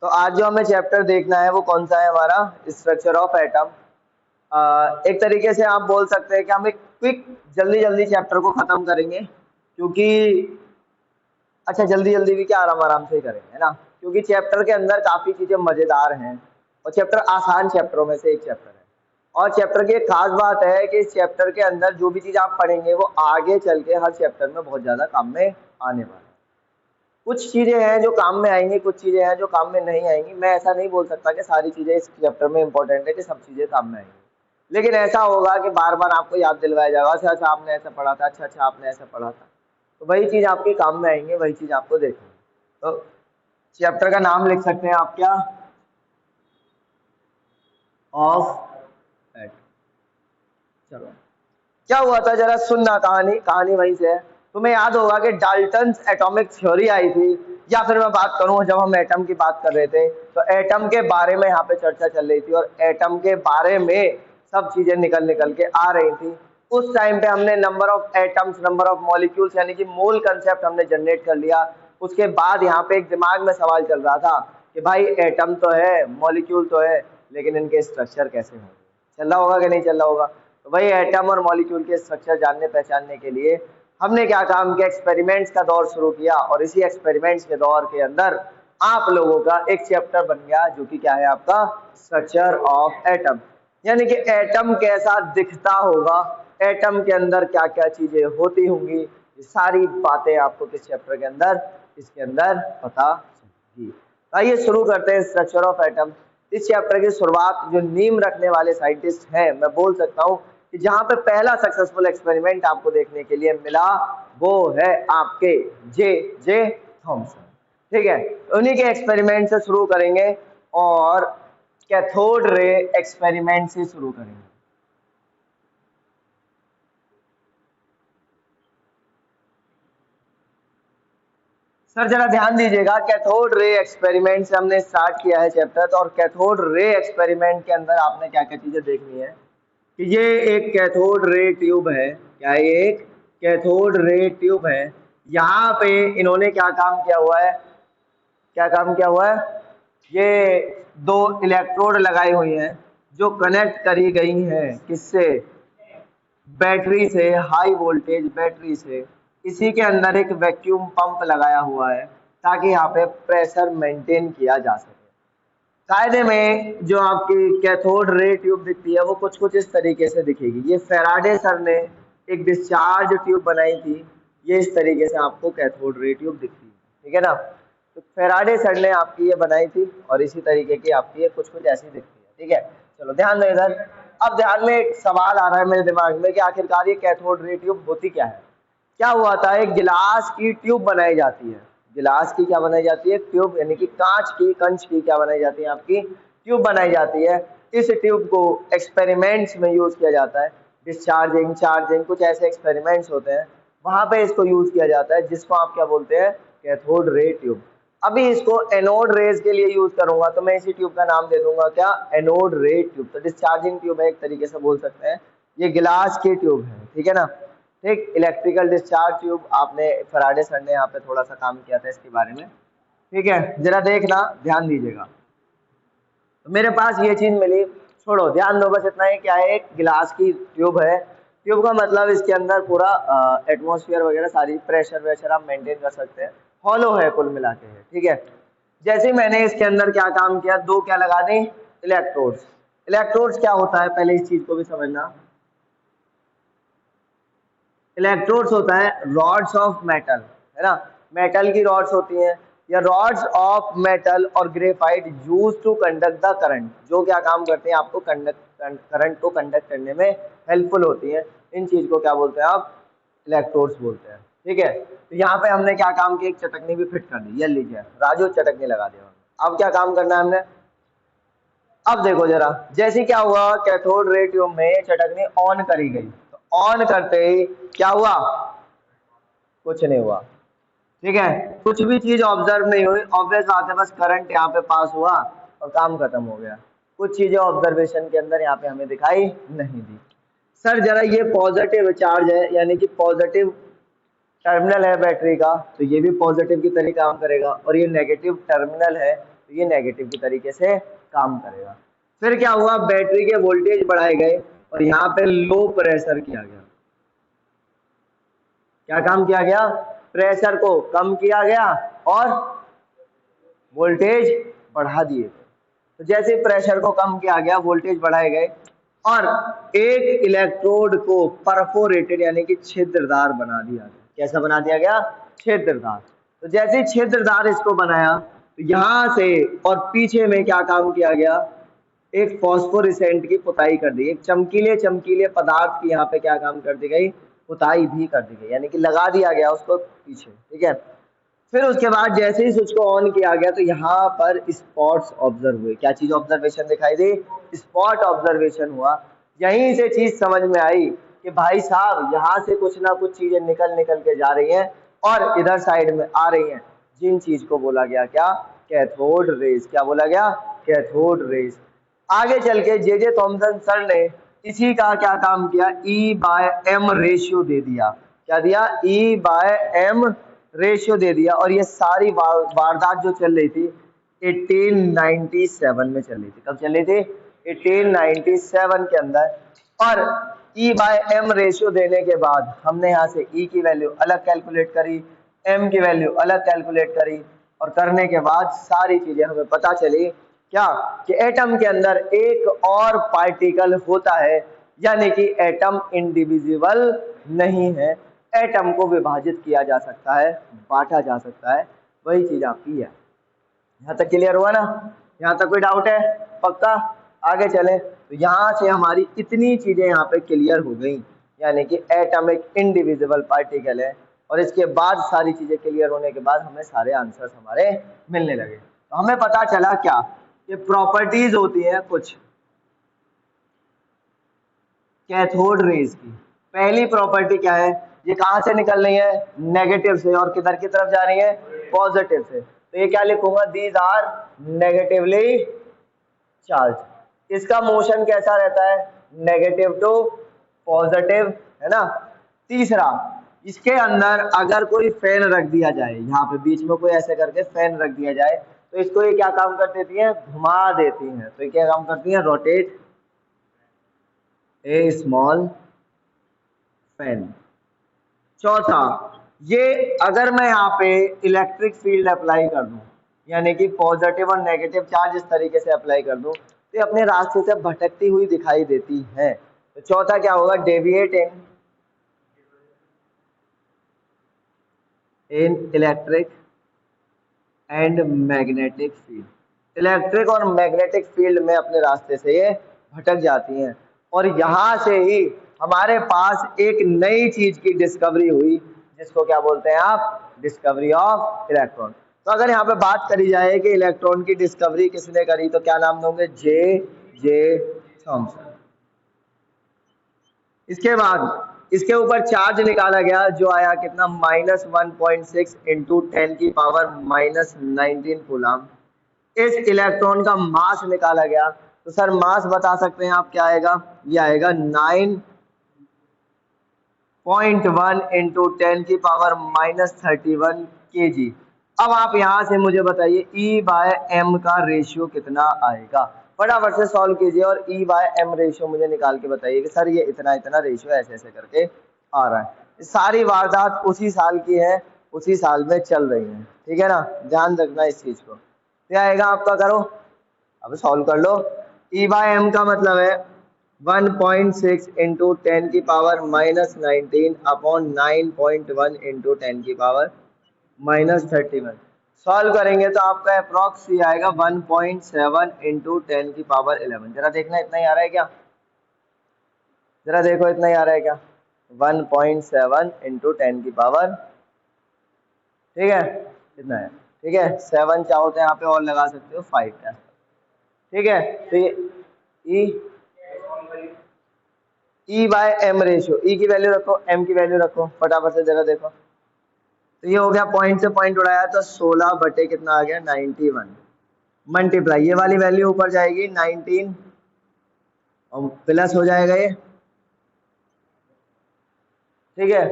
तो आज जो हमें चैप्टर देखना है वो कौन सा है हमारा, स्ट्रक्चर ऑफ एटम। एक तरीके से आप बोल सकते हैं कि हम एक क्विक जल्दी जल्दी चैप्टर को खत्म करेंगे, क्योंकि अच्छा जल्दी जल्दी भी क्या, आराम आराम से ही करेंगे, है ना। क्योंकि चैप्टर के अंदर काफी चीजें मजेदार हैं और चैप्टर आसान चैप्टरों में से एक चैप्टर है। और चैप्टर की एक खास बात है कि इस चैप्टर के अंदर जो भी चीज आप पढ़ेंगे वो आगे चल के हर चैप्टर में बहुत ज्यादा काम में आने वाला है। कुछ चीजें हैं जो काम में आएंगी, कुछ चीजें हैं जो काम में नहीं आएंगी। मैं ऐसा नहीं बोल सकता कि सारी चीजें इस चैप्टर में इंपॉर्टेंट है कि सब चीजें काम में आएंगी, लेकिन ऐसा होगा कि बार बार आपको याद दिलवाया जाएगा, अच्छा अच्छा आपने ऐसा पढ़ा था, अच्छा अच्छा आपने ऐसा पढ़ा था, तो वही चीज आपके काम में आएंगे, वही चीज आपको देखनी है। तो चैप्टर का नाम लिख सकते हैं आप, क्या, ऑफ एट। चलो क्या हुआ था जरा सुनना, कहानी वहीं से है। तुम्हें याद होगा कि डाल्टन्स एटॉमिक थ्योरी आई थी, या फिर मैं बात करूं जब हम एटम की बात कर रहे थे तो एटम के बारे में यहाँ पे चर्चा चल रही थी और एटम के बारे में सब चीजें निकल निकल के आ रही थी। उस टाइम पे हमने number of atoms, number of molecules यानी कि मोल कंसेप्ट हमने जनरेट कर लिया। उसके बाद यहाँ पे एक दिमाग में सवाल चल रहा था कि भाई एटम तो है, मॉलिक्यूल तो है, लेकिन इनके स्ट्रक्चर कैसे होंगे। चल रहा होगा कि नहीं चल रहा होगा। तो वही एटम और मॉलिक्यूल के स्ट्रक्चर जानने पहचानने के लिए हमने क्या काम किया, एक्सपेरिमेंट्स का दौर शुरू किया। और इसी एक्सपेरिमेंट्स के दौर के अंदर आप लोगों का एक चैप्टर बन गया जो कि क्या है आपका, स्ट्रक्चर ऑफ एटम। यानी कि एटम कैसा दिखता होगा, एटम के अंदर क्या क्या चीजें होती होंगी, ये सारी बातें आपको किस चैप्टर के अंदर, इसके अंदर पता चलेगी। आइए शुरू करते हैं स्ट्रक्चर ऑफ एटम। इस चैप्टर की शुरुआत जो नींव रखने वाले साइंटिस्ट हैं, मैं बोल सकता हूं कि जहां पे पहला सक्सेसफुल एक्सपेरिमेंट आपको देखने के लिए मिला वो है आपके जे जे थॉमसन। ठीक है, उन्हीं के एक्सपेरिमेंट से शुरू करेंगे और कैथोड रे एक्सपेरिमेंट से शुरू करेंगे। सर जरा ध्यान दीजिएगा, कैथोड रे एक्सपेरिमेंट से हमने स्टार्ट किया है चैप्टर। तो और कैथोड रे एक्सपेरिमेंट के अंदर आपने क्या क्या चीजें देखनी है कि ये एक कैथोड रे ट्यूब है। क्या ये एक कैथोड रे ट्यूब है। यहाँ पे इन्होंने क्या काम किया हुआ है, क्या काम किया हुआ है, ये दो इलेक्ट्रोड लगाई हुई हैं जो कनेक्ट करी गई हैं किससे, बैटरी से, हाई वोल्टेज बैटरी से। इसी के अंदर एक वैक्यूम पंप लगाया हुआ है ताकि यहाँ पे प्रेशर मेंटेन किया जा सके। कायदे में जो आपकी कैथोड रे ट्यूब दिखती है वो कुछ कुछ इस तरीके से दिखेगी। ये फैराडे सर ने एक डिस्चार्ज ट्यूब बनाई थी, ये इस तरीके से आपको कैथोड रे ट्यूब दिखती है, ठीक है ना। तो फैराडे सर ने आपकी ये बनाई थी और इसी तरीके की आपकी ये कुछ कुछ ऐसी दिखती है, ठीक है। चलो ध्यान दो इधर। अब ध्यान में एक सवाल आ रहा है मेरे दिमाग में कि आखिरकार ये कैथोड रे ट्यूब होती क्या है। क्या हुआ था, एक गिलास की ट्यूब बनाई जाती है, गिलास की क्या बनाई जाती है, ट्यूब, यानी कि कांच की, कंच की क्या बनाई जाती है, आपकी ट्यूब बनाई जाती है। इस ट्यूब को एक्सपेरिमेंट्स में यूज किया जाता है, डिस्चार्जिंग, चार्जिंग, कुछ ऐसे एक्सपेरिमेंट्स होते हैं, वहां पे इसको यूज किया जाता है, जिसको आप क्या बोलते हैं, कैथोड रे ट्यूब। अभी इसको एनोड रेज के लिए यूज करूंगा तो मैं इसी ट्यूब का नाम दे दूंगा क्या, एनोड रे ट्यूब। तो डिस्चार्जिंग ट्यूब है, एक तरीके से बोल सकते हैं, ये गिलास की ट्यूब है, ठीक है ना। ठीक, इलेक्ट्रिकल डिस्चार्ज ट्यूब, आपने फैराडे सर ने यहाँ पे थोड़ा सा काम किया था इसके बारे में, ठीक है। जरा देखना, ध्यान दीजिएगा। तो मेरे पास ये चीज मिली, छोड़ो ध्यान दो, बस इतना ही, क्या है, एक गिलास की ट्यूब है। ट्यूब का मतलब इसके अंदर पूरा एटमॉस्फेयर वगैरह सारी प्रेशर वेशर आप मेंटेन कर सकते हैं, हॉलो है कुल मिला के, है, ठीक है। जैसे मैंने इसके अंदर क्या काम किया, दो क्या लगा दी, इलेक्ट्रोड्स। इलेक्ट्रोड्स क्या होता है पहले इस चीज को भी समझना। इलेक्ट्रोड्स होता है रॉड्स ऑफ मेटल, है ना, मेटल की रॉड्स होती हैं, या रॉड्स ऑफ मेटल और graphite use to conduct the current, जो क्या काम करते हैं, आपको करंट को कंडक्ट करने में हेल्पफुल होती हैं। इन चीज को क्या बोलते हैं आप, इलेक्ट्रोड्स बोलते हैं, ठीक है। तो यहाँ पे हमने क्या काम किया, एक चटकनी भी फिट कर दी, ये लीजिए राजू, चटकनी लगा दिया। अब क्या काम करना है हमने, अब देखो जरा, जैसे क्या हुआ, कैथोड रे ट्यूब में चटकनी ऑन करी गई, तो ऑन करते ही क्या हुआ, कुछ नहीं हुआ, ठीक है, कुछ भी चीज ऑब्जर्व नहीं हुई, ऑब्वियस बात है, बस करंट यहाँ पे पास हुआ और काम खत्म हो गया। कुछ चीजें ऑब्जर्वेशन के अंदर यहाँ पे हमें दिखाई नहीं दी। सर जरा ये पॉजिटिव चार्ज है, यानी कि पॉजिटिव टर्मिनल है बैटरी का, तो ये भी पॉजिटिव की तरह काम करेगा, और ये नेगेटिव टर्मिनल है, तो ये नेगेटिव की तरीके से काम करेगा। फिर क्या हुआ, बैटरी के वोल्टेज बढ़ाए गए और यहाँ पे लो प्रेशर किया गया। क्या काम किया गया, प्रेशर को कम किया गया और वोल्टेज बढ़ा दिए गए। तो जैसे प्रेशर को कम किया गया, वोल्टेज बढ़ाए गए और एक इलेक्ट्रोड को परफोरेटेड यानी कि छिद्रदार बना दिया गया। कैसा बना दिया गया, छिद्रदार। तो जैसे छिद्रदार इसको बनाया तो यहां से और पीछे में क्या काम किया गया, एक फॉस्फोरेसेंट की पुताई कर दी, एक चमकीले चमकीले पदार्थ की यहाँ पे क्या काम कर दी गई, पुताई भी कर दी गई, यानी कि लगा दिया गया उसको पीछे। ठीक है, फिर उसके बाद जैसे ही स्विच को ऑन किया गया तो यहाँ पर स्पॉट्स ऑब्जर्व हुए। क्या चीज ऑब्जर्वेशन दिखाई दी, स्पॉट ऑब्जर्वेशन हुआ। यहीं से चीज समझ में आई कि भाई साहब यहाँ से कुछ ना कुछ चीजें निकल निकल के जा रही हैं और इधर साइड में आ रही हैं, जिन चीज को बोला गया क्या, कैथोड रेज। क्या बोला गया, कैथोड रेज। आगे चल के जे थॉमसन सर ने इसी का क्या काम किया, E/m रेशियो दे दिया। क्या दिया, E/m रेशियो दे दिया। और ये सारी वारदात जो चल रही थी 1897 में चल रही थी। कब चल रही थी, 1897 के अंदर। और E/m रेशियो देने के बाद हमने यहाँ से E की वैल्यू अलग कैलकुलेट करी, M की वैल्यू अलग कैलकुलेट करी और करने के बाद सारी चीजें हमें पता चली क्या, कि एटम के अंदर एक और पार्टिकल होता है, यानी कि एटम इंडिविजिबल नहीं है, एटम को विभाजित किया जा सकता है, बांटा जा सकता है। वही चीज आपकी है। यहाँ तक क्लियर हुआ ना, यहाँ तक कोई डाउट है, पक्का। आगे चले तो यहाँ से हमारी इतनी चीजें यहाँ पे क्लियर हो गई, यानी कि एटम एक इंडिविजिबल पार्टिकल है। और इसके बाद सारी चीजें क्लियर होने के बाद हमें सारे आंसर्स हमारे मिलने लगे। तो हमें पता चला क्या, ये प्रॉपर्टीज होती है कुछ कैथोड रेज की। पहली प्रॉपर्टी क्या है, ये कहां से निकल रही है, नेगेटिव से, और किधर की तरफ जा रही है, पॉजिटिव से। तो ये क्या लिखूंगा, दीज आर नेगेटिवली चार्ज। इसका मोशन कैसा रहता है, नेगेटिव टू पॉजिटिव, है ना। तीसरा, इसके अंदर अगर कोई फैन रख दिया जाए, यहाँ पे बीच में कोई ऐसे करके फैन रख दिया जाए तो इसको ये क्या काम कर देती है, घुमा देती हैं। तो ये क्या काम करती है, रोटेट ए स्मॉल फैन। चौथा, ये अगर मैं यहाँ पे इलेक्ट्रिक फील्ड अप्लाई कर दूं, यानी कि पॉजिटिव और नेगेटिव चार्ज इस तरीके से अप्लाई कर दूं, तो ये अपने रास्ते से भटकती हुई दिखाई देती है। तो चौथा क्या होगा, deviate in electric and magnetic field. Electric और मैग्नेटिक फील्ड में अपने रास्ते से ये भटक जाती हैं। और यहाँ से ही हमारे पास एक नई चीज की डिस्कवरी हुई, जिसको क्या बोलते हैं आप, डिस्कवरी ऑफ इलेक्ट्रॉन। तो अगर यहाँ पे बात करी जाए कि इलेक्ट्रॉन की डिस्कवरी किसने करी, तो क्या नाम दोगे, जे थॉमसन। इसके बाद इसके ऊपर चार्ज निकाला गया, जो आया कितना, -1.6 इंटू 10 की पावर -19 कूलम। इस इलेक्ट्रॉन का मास निकाला गया, तो सर मास बता सकते हैं आप, क्या आएगा, ये आएगा 9.1 इंटू 10 की पावर -31 kg। अब आप यहां से मुझे बताइए E/m का रेशियो कितना आएगा, फटाफट से सॉल्व कीजिए और E/m रेशियो मुझे निकाल के बताइए कि सर ये इतना इतना रेशियो ऐसे ऐसे करके आ रहा है। सारी वारदात उसी साल की है, उसी साल में चल रही है, ठीक है ना, ध्यान रखना इस चीज को। क्या आएगा आपका, करो अब सॉल्व कर लो। E/m का मतलब है 1.6 इंटू 10 की पावर -19 अपॉन 9.1 इंटू 10 की पावर -31। सॉल्व करेंगे तो आपका अप्रॉक्स ये आएगा 1.7 इंटू 10 की पावर 11। जरा देखना इतना ही आ रहा है क्या, जरा देखो इतना ही आ रहा है क्या, 1.7 इंटू 10 की पावर, ठीक है, इतना है, ठीक है। 7 चाहो तो यहाँ पे और लगा सकते हो, 5 है, ठीक है। तो ये E/m रेशियो, E की वैल्यू रखो, M की वैल्यू रखो, फटाफट से जरा देखो। तो ये हो गया, पॉइंट से पॉइंट उड़ाया तो 16 बटे कितना आ गया, 91 मल्टीप्लाई, ये वाली वैल्यू ऊपर जाएगी 19 और प्लस हो जाएगा ये, ठीक है।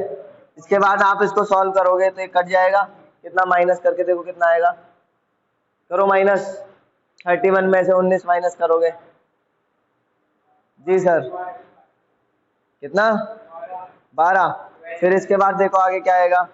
इसके बाद आप इसको सॉल्व करोगे तो ये कट जाएगा, कितना माइनस करके देखो कितना आएगा, करो माइनस, 31 में से 19 माइनस करोगे जी सर, कितना 12। फिर इसके बाद देखो आगे क्या आएगा,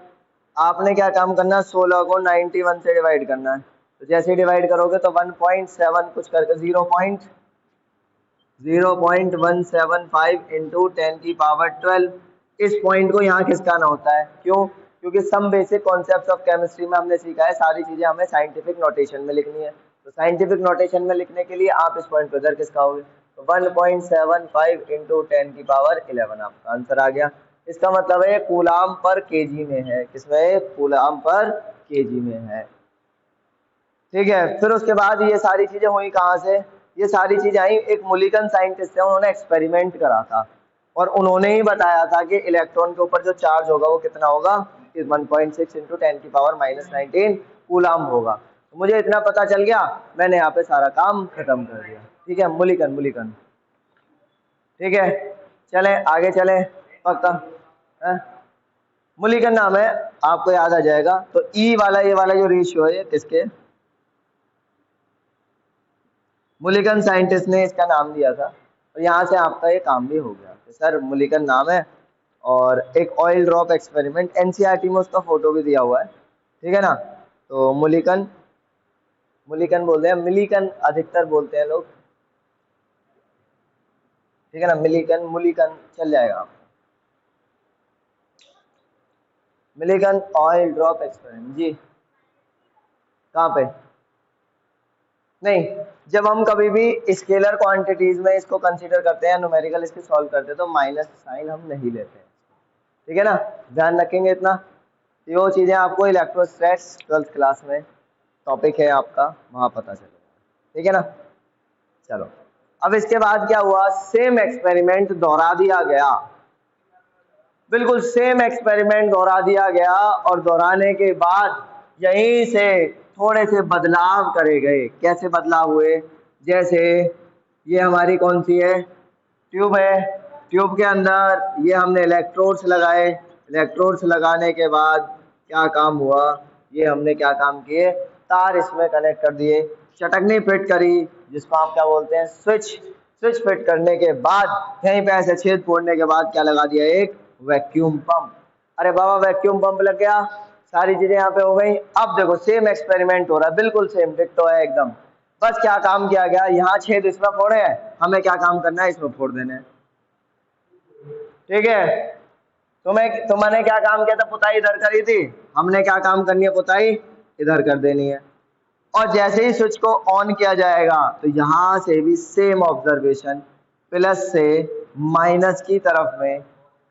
आपने क्या काम करना है, 16 को 91 से डिवाइड करना है। तो जैसे डिवाइड करोगे तो 1.7 कुछ करके 0.0175 इंटू 10⁻12। इस पॉइंट को यहाँ खिसकाना होता है, क्यों? क्योंकि some basic concepts of chemistry में हमने सीखा है सारी चीजें हमें साइंटिफिक नोटेशन में लिखनी है। तो साइंटिफिक नोटेशन में लिखने के लिए आप इस पॉइंट को इधर खिसकाओगे, तो 1.75 इंटू 10⁻11 आपका आंसर आ गया। इसका मतलब है कूलाम पर केजी में है, किसमें? कूलाम पर केजी में है। ठीक है, फिर उसके बाद ये सारी चीजें हुई कहाँ से? ये सारी चीजें आई, एक मुलिकन साइंटिस्ट है, उन्होंने एक्सपेरिमेंट करा था और उन्होंने ही बताया था कि इलेक्ट्रॉन के ऊपर जो चार्ज होगा वो कितना होगा, 1.6 इंटू 10⁻−19 कूलाम होगा। तो मुझे इतना पता चल गया, मैंने यहाँ पे सारा काम खत्म कर दिया। ठीक है, मुलिकन मुलिकन। ठीक है, चलें आगे चलें, पक्का है? मुलिकन नाम है, आपको याद आ जाएगा। तो ई वाला, ये वाला जो रेशियो है किसके? मुलिकन साइंटिस्ट ने इसका नाम दिया था। और यहाँ से आपका ये काम भी हो गया कि सर मुलिकन नाम है। और एक ऑयल ड्रॉप एक्सपेरिमेंट, एनसीईआरटी में उसका फोटो भी दिया हुआ है। ठीक है ना? तो मुलिकन, मुलिकन बोलते हैं, मिलिकन अधिकतर बोलते हैं लोग। ठीक है ना, मिलिकन मुलिकन चल जाएगा। मिलिकन ऑयल ड्रॉप एक्सपेरिमेंट जी, कहाँ पे? नहीं, जब हम कभी भी स्केलर क्वांटिटीज में इसको कंसीडर करते हैं, न्यूमेरिकल इसके सॉल्व करते हैं, तो माइनस साइन हम नहीं लेते हैं। ठीक है ना, ध्यान रखेंगे इतना। तो वो चीजें आपको इलेक्ट्रोस्टैट्स 12th क्लास में टॉपिक है आपका, वहां पता चलेगा। ठीक है ना? चलो, अब इसके बाद क्या हुआ, सेम एक्सपेरिमेंट दोहरा दिया गया, बिल्कुल सेम एक्सपेरिमेंट दोहरा दिया गया। और दोहराने के बाद यहीं से थोड़े से बदलाव करे गए। कैसे बदलाव हुए? जैसे ये हमारी कौन सी है, ट्यूब है। ट्यूब के अंदर ये हमने इलेक्ट्रोड्स लगाए। इलेक्ट्रोड्स लगाने के बाद क्या काम हुआ, ये हमने क्या काम किए, तार इसमें कनेक्ट कर दिए, चटकनी फिट करी, जिसको आप क्या बोलते हैं, स्विच। स्विच फिट करने के बाद यहीं पे ऐसे छेद फोड़ने के बाद क्या लगा दिया, एक वैक्यूम पंप। अरे बाबा, वैक्यूम पंप लग गया, सारी चीजें यहाँ पे हो गई। अब देखो सेम एक्सपेरिमेंट हो रहा है, बिल्कुल सेम डिट्टो है एकदम। बस क्या काम किया गया, यहाँ छेद इसमें फोड़े हैं, हमें क्या काम करना है, इसमें फोड़ देना है। ठीक है, तुमने क्या काम किया था, पुताई इधर करी थी, हमने क्या काम करनी है, पुताई इधर कर देनी है। और जैसे ही स्विच को ऑन किया जाएगा तो यहां से भी सेम ऑब्जर्वेशन, प्लस से माइनस की तरफ में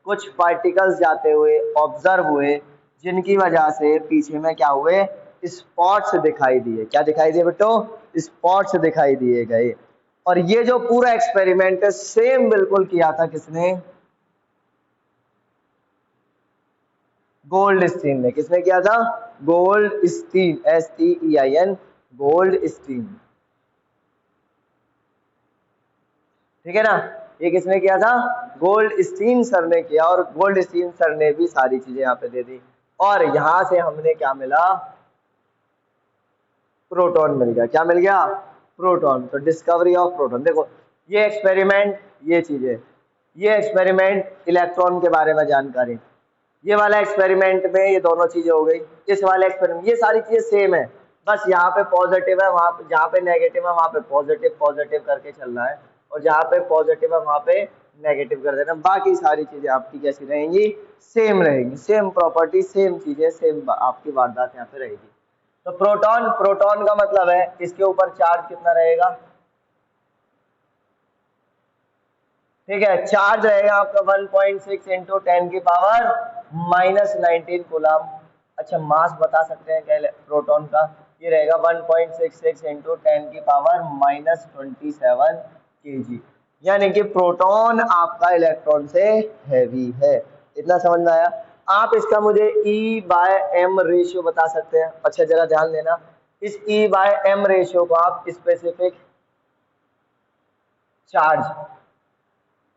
कुछ पार्टिकल्स जाते हुए ऑब्जर्व हुए, जिनकी वजह से पीछे में क्या हुए, स्पॉट्स दिखाई दिए। क्या दिखाई दिए बेटो? स्पॉट्स दिखाई दिए गए। और ये जो पूरा एक्सपेरिमेंट है सेम बिल्कुल किया था किसने, गोल्ड स्टीन ने। किसने किया था? Goldstein, STEIN, Goldstein. ठीक है ना, ये किसने किया था? गोल्ड स्टीन सर ने किया। और गोल्ड स्टीन सर ने भी सारी चीजें यहाँ पे दे दी। और यहां से हमने क्या मिला, प्रोटॉन मिल गया। क्या मिल गया? प्रोटॉन। तो डिस्कवरी ऑफ प्रोटॉन। देखो ये एक्सपेरिमेंट, ये चीजें, ये एक्सपेरिमेंट इलेक्ट्रॉन के बारे में जानकारी, ये वाला एक्सपेरिमेंट में ये दोनों चीजें हो गई। इस वाले एक्सपेरिमेंट ये सारी चीजें सेम है, बस यहाँ पे पॉजिटिव है, वहां पे जहाँ पे नेगेटिव है वहां पे पॉजिटिव पॉजिटिव करके चलना है, और जहाँ पे पॉजिटिव है वहां पे नेगेटिव कर देना। बाकी सारी चीजें आपकी कैसी रहेंगी, सेम रहेंगी, सेम प्रॉपर्टी, सेम चीजें, सेम आपकी वारदात यहाँ पे रहेगी। तो प्रोटॉन, प्रोटॉन का मतलब है इसके ऊपर चार्ज कितना रहेगा। ठीक है, चार्ज रहेगा आपका 1.6 इंटू 10⁻−19 कूलम। अच्छा, मास बता सकते हैं क्या प्रोटॉन का? ये रहेगा 1.66 इंटू 10⁻27 kg। यानी कि प्रोटॉन आपका इलेक्ट्रॉन से हैवी है। इतना समझ में आया? आप इसका मुझे E/m रेशियो बता सकते हैं? अच्छा जरा ध्यान देना, इस E/m रेशियो को आप स्पेसिफिक चार्ज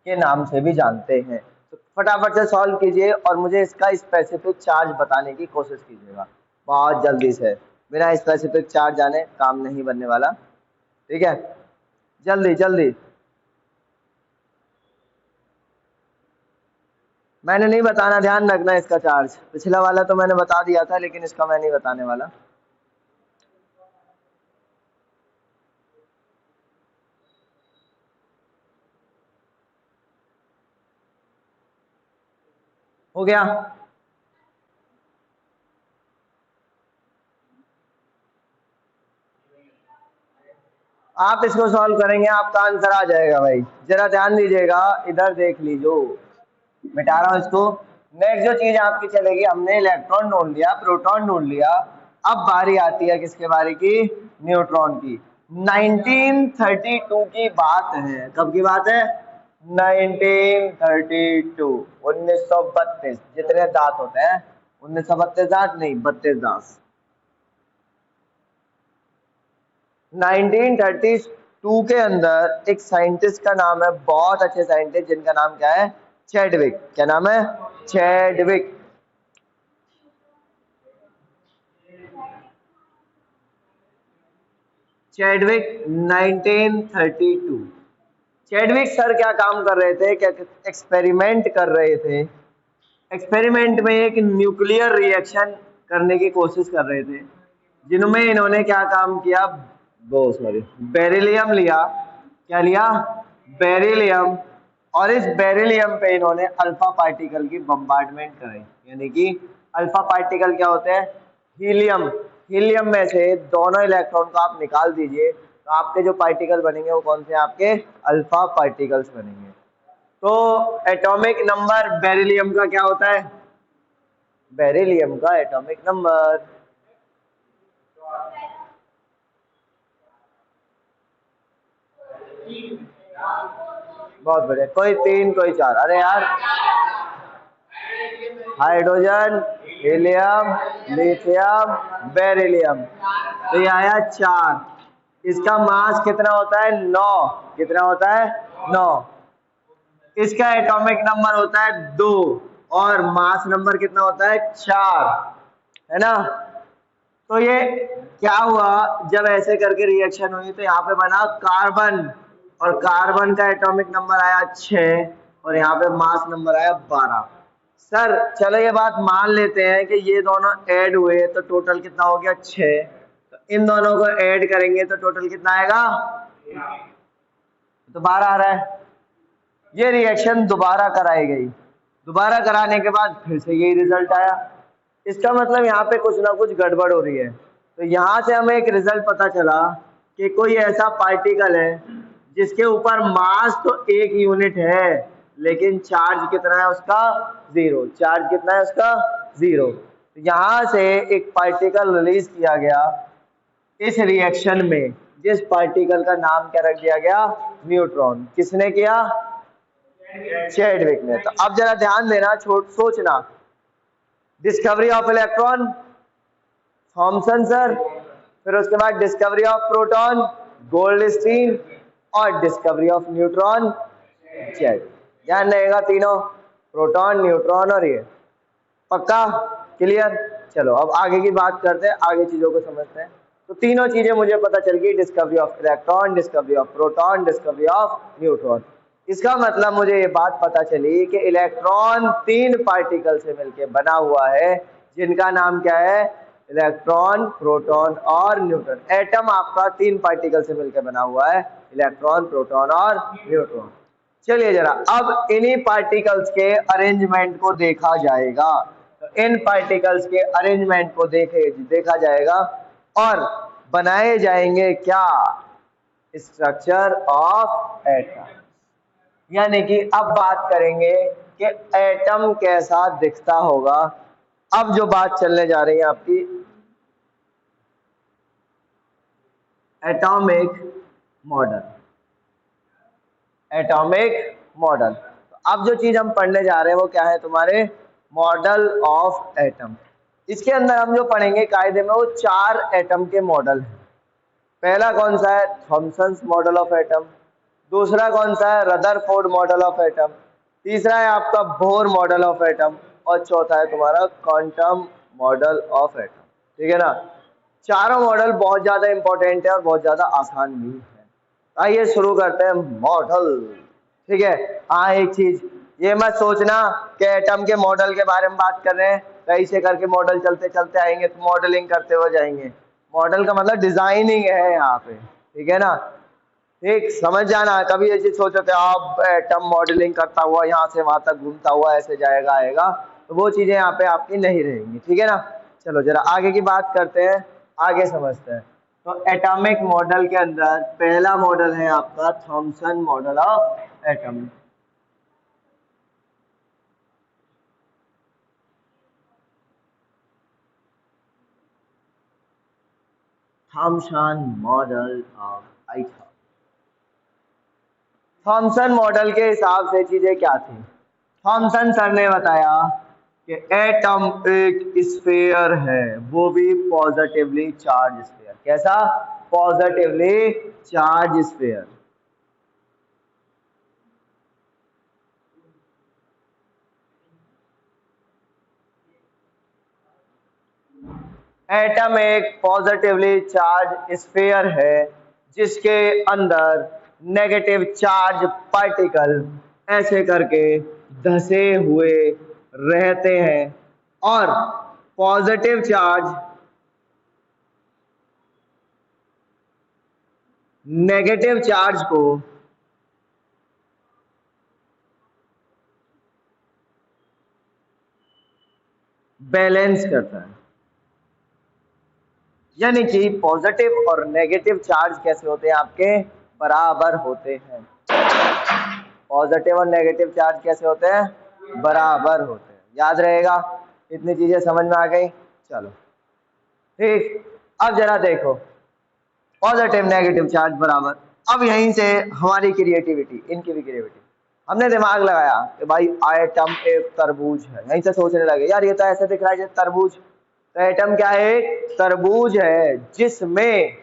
के नाम से भी जानते हैं। तो फटाफट से सॉल्व कीजिए और मुझे इसका स्पेसिफिक चार्ज बताने की कोशिश कीजिएगा बहुत जल्दी से। बिना स्पेसिफिक चार्ज जाने काम नहीं बनने वाला। ठीक है, जल्दी जल्दी। मैंने नहीं बताना, ध्यान रखना इसका चार्ज। पिछला वाला तो मैंने बता दिया था, लेकिन इसका मैं नहीं बताने वाला। हो गया? आप इसको सॉल्व करेंगे, आपका आंसर आ जाएगा भाई। जरा ध्यान दीजिएगा, इधर देख लीजिए, मिटा रहा हूं इसको। नेक्स्ट जो चीज आपकी चलेगी, हमने इलेक्ट्रॉन ढूंढ लिया, प्रोटॉन ढूंढ लिया, अब बारी आती है किसके बारे की? न्यूट्रॉन की। 1932 की बात है। कब की बात है? 1932, 1932। जितने दांत होते हैं, 1932 दांत नहीं, 32 दांत। 1932 के अंदर एक साइंटिस्ट का नाम है, बहुत अच्छे साइंटिस्ट, जिनका नाम क्या है? चैडविक। क्या नाम है? चैडविक। चैडविक 1932। चैडविक सर क्या काम कर रहे थे? क्या एक्सपेरिमेंट कर रहे थे? एक्सपेरिमेंट में एक न्यूक्लियर रिएक्शन करने की कोशिश कर रहे थे, जिनमें इन्होंने क्या काम किया? वो सॉरी, बेरिलियम लिया। क्या लिया? बेरिलियम। और इस बेरिलियम पे इन्होंने अल्फा पार्टिकल की बम्बार्डमेंट कराई। यानी कि अल्फा पार्टिकल क्या होते हैं? हीलियम। हीलियम में से दोनों इलेक्ट्रॉन को आप निकाल दीजिए, तो आपके जो पार्टिकल बनेंगे वो कौन से? आपके अल्फा पार्टिकल्स बनेंगे। तो एटॉमिक नंबर बेरिलियम का क्या होता है? बेरिलियम का एटॉमिक नंबर, बहुत बढ़िया, कोई 3 कोई 4। अरे यार, हाइड्रोजन, हीलियम, लिथियम, बेरिलियम, तो ये आया 4। इसका मास कितना होता है? 9। कितना होता है? 9। इसका एटॉमिक नंबर होता है 2, और मास नंबर कितना होता है? 4, है ना? तो ये क्या हुआ, जब ऐसे करके रिएक्शन हुई तो यहाँ पे बना कार्बन, और कार्बन का एटॉमिक नंबर आया 6, और यहाँ पे मास नंबर आया 12। सर चलो ये बात मान लेते हैं कि ये दोनों ऐड हुए तो टोटल कितना हो गया? 6। तो इन दोनों को ऐड करेंगे तो टोटल कितना आएगा? तो 12 आ रहा है। ये रिएक्शन दोबारा कराई गई, दोबारा कराने के बाद फिर से यही रिजल्ट आया। इसका मतलब यहाँ पे कुछ ना कुछ गड़बड़ हो रही है। तो यहाँ से हमें एक रिजल्ट पता चला कि कोई ऐसा पार्टिकल है जिसके ऊपर मास तो 1 यूनिट है, लेकिन चार्ज कितना है उसका? 0। चार्ज कितना है उसका? 0। तो यहाँ से एक पार्टिकल रिलीज किया गया इस रिएक्शन में, जिस पार्टिकल का नाम क्या रख दिया गया? न्यूट्रॉन। किसने किया? चैडविक ने। तो अब जरा ध्यान देना, सोचना। Discovery of electron, Thomson sir. फिर उसके बाद डिस्कवरी ऑफ प्रोटॉन, गोल्डस्टीन। और डिस्कवरी ऑफ न्यूट्रॉन, चैडविक। ध्यान रहेगा, तीनों, प्रोटॉन, न्यूट्रॉन और ये। पक्का? क्लियर? चलो अब आगे की बात करते हैं, आगे चीजों को समझते हैं। तो तीनों चीजें मुझे पता चल गई, discovery of electron, discovery of proton, discovery of neutron. इसका मतलब मुझे ये बात पता चली कि इलेक्ट्रॉन 3 पार्टिकल से मिलकर बना हुआ है, जिनका नाम क्या है? इलेक्ट्रॉन, प्रोटॉन और न्यूट्रॉन। एटम आपका 3 पार्टिकल से मिलकर बना हुआ है, इलेक्ट्रॉन, प्रोटॉन और न्यूट्रॉन। चलिए जरा अब इन्हीं पार्टिकल्स के अरेंजमेंट को देखा जाएगा। तो इन पार्टिकल्स के अरेंजमेंट को देखा जाएगा, और बनाए जाएंगे क्या? Structure of atom. यानी कि अब बात करेंगे कि एटम कैसा दिखता होगा। अब जो बात चलने जा रही है आपकी एटॉमिक मॉडल। Atomic model. तो अब जो चीज हम पढ़ने जा रहे हैं वो क्या है? तुम्हारे मॉडल ऑफ एटम। इसके अंदर हम जो पढ़ेंगे कायदे में, वो 4 एटम के मॉडल हैं। पहला कौन सा है? Thomson's model of atom. दूसरा कौन सा है? Rutherford model of atom. तीसरा है आपका बोर मॉडल ऑफ एटम। और चौथा है तुम्हारा क्वांटम मॉडल ऑफ एटम। ठीक है ना? चारों मॉडल बहुत ज्यादा इंपॉर्टेंट है और बहुत ज्यादा आसान भी है। आइए शुरू करते हैं मॉडल। ठीक है, हाँ एक चीज ये मत सोचना कि एटम के मॉडल के बारे में बात कर रहे हैं, कहीं से करके मॉडल चलते चलते आएंगे तो मॉडलिंग करते हुए जाएंगे। मॉडल का मतलब डिजाइनिंग है यहाँ पे, ठीक है ना। ठीक, समझ जाना। कभी ये चीज सोचो कि आप एटम मॉडलिंग करता हुआ यहाँ से वहां तक घूमता हुआ ऐसे जाएगा आएगा, तो वो चीजें यहाँ पे आपकी नहीं रहेंगी, ठीक है ना। चलो जरा आगे की बात करते हैं, आगे समझते हैं। तो एटॉमिक मॉडल के अंदर पहला मॉडल है आपका Thompson model of atom. Thompson model of atom. Thompson model के हिसाब से चीजें क्या थी। थॉमसन सर ने बताया कि एटम एक स्फीयर है, वो भी पॉजिटिवली चार्ज स्फीयर। कैसा? Positively charge sphere. एटम एक पॉजिटिवली चार्ज स्फीयर है जिसके अंदर नेगेटिव चार्ज पार्टिकल ऐसे करके धसे हुए रहते हैं और पॉजिटिव चार्ज नेगेटिव चार्ज को बैलेंस करता है। यानी कि पॉजिटिव और नेगेटिव चार्ज कैसे होते हैं आपके? बराबर होते हैं। पॉजिटिव और नेगेटिव चार्ज कैसे होते हैं? बराबर होते हैं। याद रहेगा, इतनी चीजें समझ में आ गई। चलो ठीक, अब जरा देखो, पॉजिटिव नेगेटिव चार्ज बराबर। अब यहीं से हमारी क्रिएटिविटी, इनकी भी क्रिएटिविटी, हमने दिमाग लगाया कि भाई एटम एक तरबूज है। यहीं से सोचने लगे यार ये तो ऐसे दिख रहा है जैसे तरबूज। तो एटम क्या है? एक तरबूज है जिसमें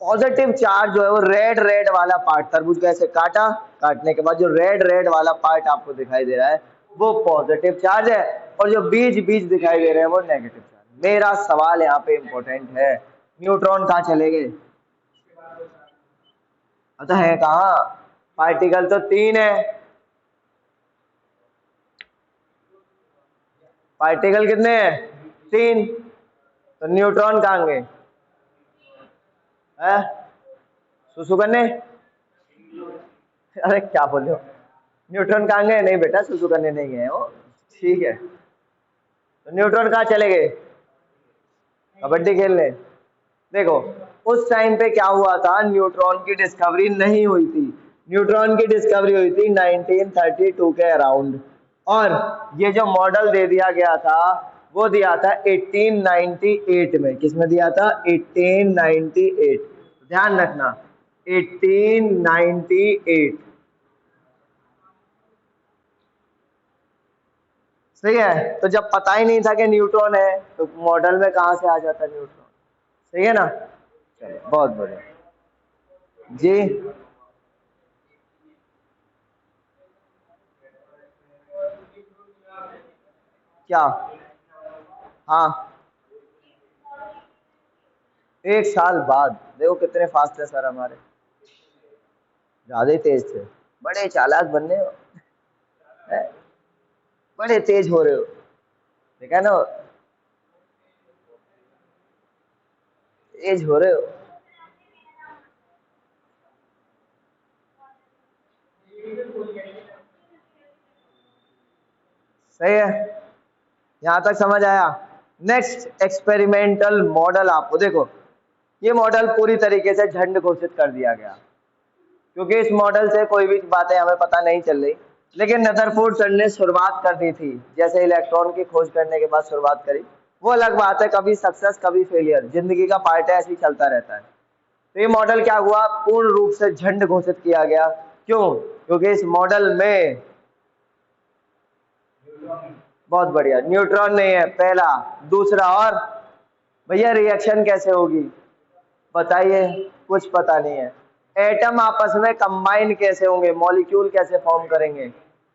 पॉजिटिव चार्ज जो है वो रेड रेड वाला पार्ट, तरबूज को ऐसे काटा, काटने के बाद जो रेड रेड वाला पार्ट आपको दिखाई दे रहा है वो पॉजिटिव चार्ज है, और जो बीज बीज दिखाई दे रहे हैं वो नेगेटिव चार्ज। मेरा सवाल यहाँ पे इंपॉर्टेंट है, न्यूट्रॉन कहाँ चले गए? अच्छा है कहाँ? पार्टिकल तो तीन है। पार्टिकल कितने हैं? तीन। तो न्यूट्रॉन कहाँ गए? सुसु करने? अरे क्या बोल रहे हो, न्यूट्रॉन कहाँ गए? नहीं बेटा सुसु करने नहीं गए हो, ठीक है। तो न्यूट्रॉन कहाँ चले गए? कबड्डी खेलने। देखो उस टाइम पे क्या हुआ था, न्यूट्रॉन की डिस्कवरी नहीं हुई थी। न्यूट्रॉन की डिस्कवरी हुई थी 1932 के अराउंड, और ये जो मॉडल दे दिया गया था वो दिया था 1898 में। किसमें दिया था? 1898। ध्यान रखना 1898। सही है, तो जब पता ही नहीं था कि न्यूट्रॉन है तो मॉडल में कहां से आ जाता न्यूट्रॉन। सही है ना। चलो बहुत बढ़िया जी। क्या? हाँ, एक साल बाद। देखो कितने फास्ट है सर हमारे, ज्यादा ही तेज थे। बड़े चालाक बनने हो, हैं? बड़े तेज हो रहे हो, देखा ना, तेज हो रहे हो। सही है, यहां तक समझ आया। नेक्स्ट एक्सपेरिमेंटल मॉडल आपको देखो, ये मॉडल पूरी तरीके से झंड घोषित कर दिया गया, क्योंकि इस मॉडल से कोई भी बातें हमें पता नहीं चल रही। लेकिन रदरफोर्ड सर ने शुरुआत कर दी थी, जैसे इलेक्ट्रॉन की खोज करने के बाद शुरुआत करी, वो अलग बात है, कभी सक्सेस कभी फेलियर, जिंदगी का पार्ट है, ऐसे ही चलता रहता है। तो ये मॉडल क्या हुआ, पूर्ण रूप से झंड घोषित किया गया। क्यों? क्योंकि इस मॉडल में बहुत बढ़िया न्यूट्रॉन नहीं है पहला। दूसरा, और भैया रिएक्शन कैसे होगी बताइए, कुछ पता नहीं है। एटम आपस में कंबाइन कैसे होंगे, मॉलिक्यूल कैसे फॉर्म करेंगे,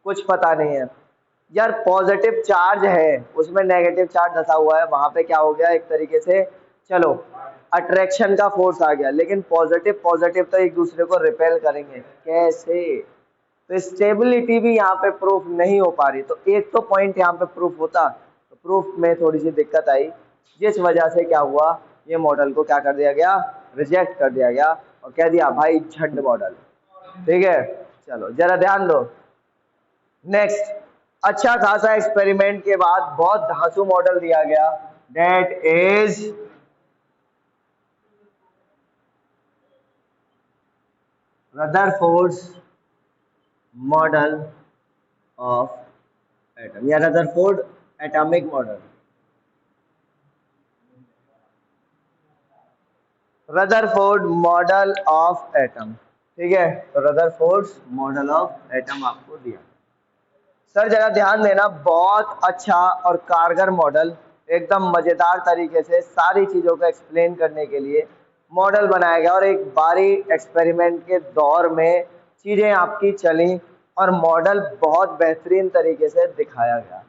कुछ पता नहीं है। यार पॉजिटिव चार्ज है, उसमें नेगेटिव चार्ज धसा हुआ है, वहां पे क्या हो गया, एक तरीके से चलो अट्रैक्शन का फोर्स आ गया, लेकिन पॉजिटिव पॉजिटिव तो एक दूसरे को रिपेल करेंगे कैसे? तो स्टेबिलिटी भी यहाँ पे प्रूफ नहीं हो पा रही, तो एक तो पॉइंट यहाँ पे प्रूफ होता, तो प्रूफ में थोड़ी सी दिक्कत आई, जिस वजह से क्या हुआ, ये मॉडल को क्या कर दिया गया, रिजेक्ट कर दिया गया और कह दिया भाई झंड मॉडल। ठीक है, चलो जरा ध्यान दो। नेक्स्ट, अच्छा खासा एक्सपेरिमेंट के बाद बहुत धांसू मॉडल दिया गया, that is Rutherford's model of atom या Rutherford atomic model. Rutherford model of atom, ठीक है, तो रदरफोर्ड मॉडल ऑफ एटम आपको दिया। सर जरा ध्यान देना, बहुत अच्छा और कारगर मॉडल, एकदम मजेदार तरीके से सारी चीजों को एक्सप्लेन करने के लिए मॉडल बनाया गया और एक बारी एक्सपेरिमेंट के दौर में चीजें आपकी चली और मॉडल बहुत बेहतरीन तरीके से दिखाया गया।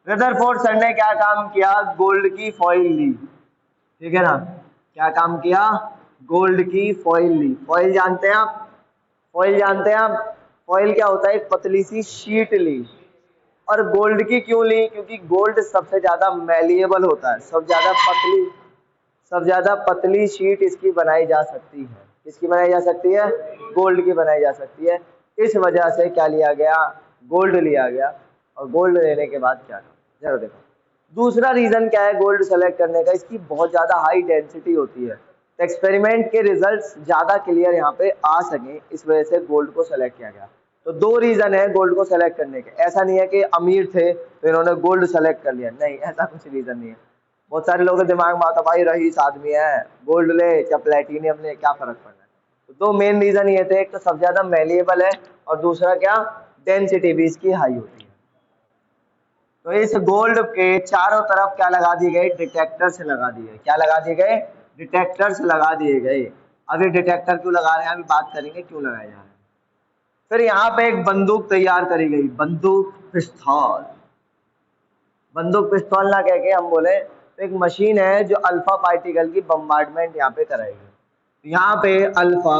रदरफोर्ड सर ने क्या काम किया, गोल्ड की फॉइल ली, ठीक है ना, क्या काम किया, गोल्ड की फॉइल ली। फॉइल जानते हैं आप, फॉइल जानते हैं आप, फॉइल क्या होता है, एक पतली सी शीट ली। और गोल्ड की क्यों ली, क्योंकि गोल्ड सबसे ज्यादा मैलिएबल होता है, सब ज्यादा पतली शीट इसकी बनाई जा सकती है। किसकी बनाई जा सकती है, गोल्ड की बनाई जा सकती है। इस वजह से क्या लिया गया, गोल्ड लिया गया। और गोल्ड लेने के बाद क्या, जरा देखो दूसरा रीजन क्या है गोल्ड सेलेक्ट करने का, इसकी बहुत ज्यादा हाई डेंसिटी होती है, तो एक्सपेरिमेंट के रिजल्ट्स ज्यादा क्लियर यहाँ पे आ सके, इस वजह से गोल्ड को सेलेक्ट किया गया। तो दो रीजन है गोल्ड को सेलेक्ट करने के, ऐसा नहीं है कि अमीर थे तो इन्होंने गोल्ड सेलेक्ट कर लिया, नहीं ऐसा कुछ रीजन नहीं है। बहुत सारे लोगों के दिमाग में आता भाई रईस आदमी है, गोल्ड ले या प्लेटिनियम ले, क्या फर्क पड़ रहा है। तो दो मेन रीजन ये थे, एक तो सबसे ज्यादा मैलिएबल है और दूसरा क्या, डेंसिटी भी इसकी हाई होती है। तो इस गोल्ड के चारों तरफ क्या लगा दिए गए, डिटेक्टर्स लगा दिए, क्या लगा दिए गए, डिटेक्टर्स लगा दिए गए। अभी डिटेक्टर क्यों लगा रहे हैं, अभी बात करेंगे क्यों लगाए जा रहे हैं। फिर यहाँ पे एक बंदूक तैयार करी गई, बंदूक पिस्तौल। बंदूक पिस्तौल ना कह के हम बोले तो एक मशीन है जो अल्फा पार्टिकल की बम्बार्डमेंट यहाँ पे कराएगी। यहाँ पे अल्फा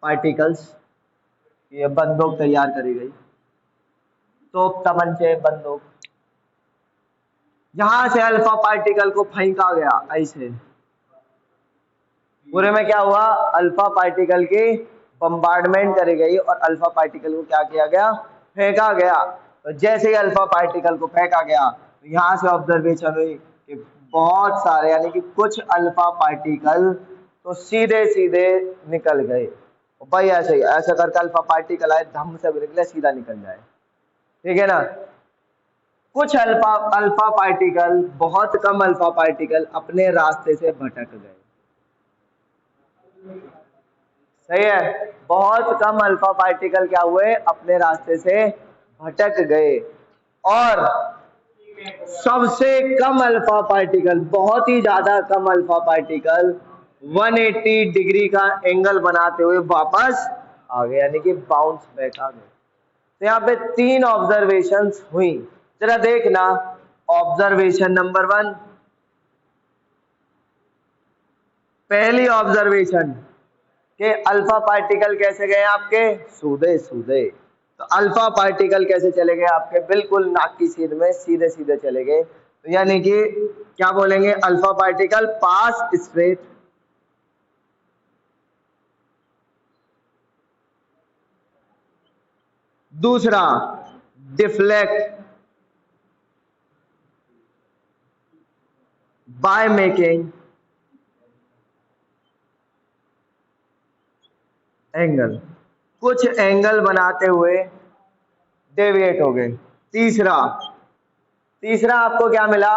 पार्टिकल्स, ये बंदूक तैयार करी गई, तोप तमंचे बंदूक, यहां से अल्फा पार्टिकल को फेंका गया ऐसे, पूरे में क्या हुआ, अल्फा पार्टिकल की बम्बार्डमेंट करी गई और अल्फा पार्टिकल को क्या किया गया, फेंका गया। तो जैसे ही अल्फा पार्टिकल को फेंका गया तो यहाँ से ऑब्जर्वेशन हुई कि बहुत सारे यानी कि कुछ अल्फा पार्टिकल तो सीधे सीधे निकल गए। भाई ऐसे ही ऐसा करके अल्फा पार्टिकल आए धम से निकले सीधा निकल जाए, ठीक है ना। कुछ अल्फा अल्फा पार्टिकल, बहुत कम अल्फा पार्टिकल अपने रास्ते से भटक गए, सही है, बहुत कम अल्फा पार्टिकल क्या हुए, अपने रास्ते से भटक गए। और सबसे कम अल्फा पार्टिकल, बहुत ही ज्यादा कम अल्फा पार्टिकल 180 डिग्री का एंगल बनाते हुए वापस आ गए, यानी कि बाउंस बैक आ गए। तो यहाँ पे तीन ऑब्जर्वेशंस हुई, जरा देखना। ऑब्जर्वेशन नंबर 1, पहली ऑब्जर्वेशन कि अल्फा पार्टिकल कैसे गए आपके, सूधे सूधे। तो अल्फा पार्टिकल कैसे चले गए आपके, बिल्कुल नाक की सीध में सीधे सीधे चले गए। तो यानी कि क्या बोलेंगे, अल्फा पार्टिकल पास स्ट्रेट। दूसरा डिफ्लेक्ट बाय मेकिंग एंगल, कुछ एंगल बनाते हुए डेविएट हो गए। तीसरा, तीसरा आपको क्या मिला,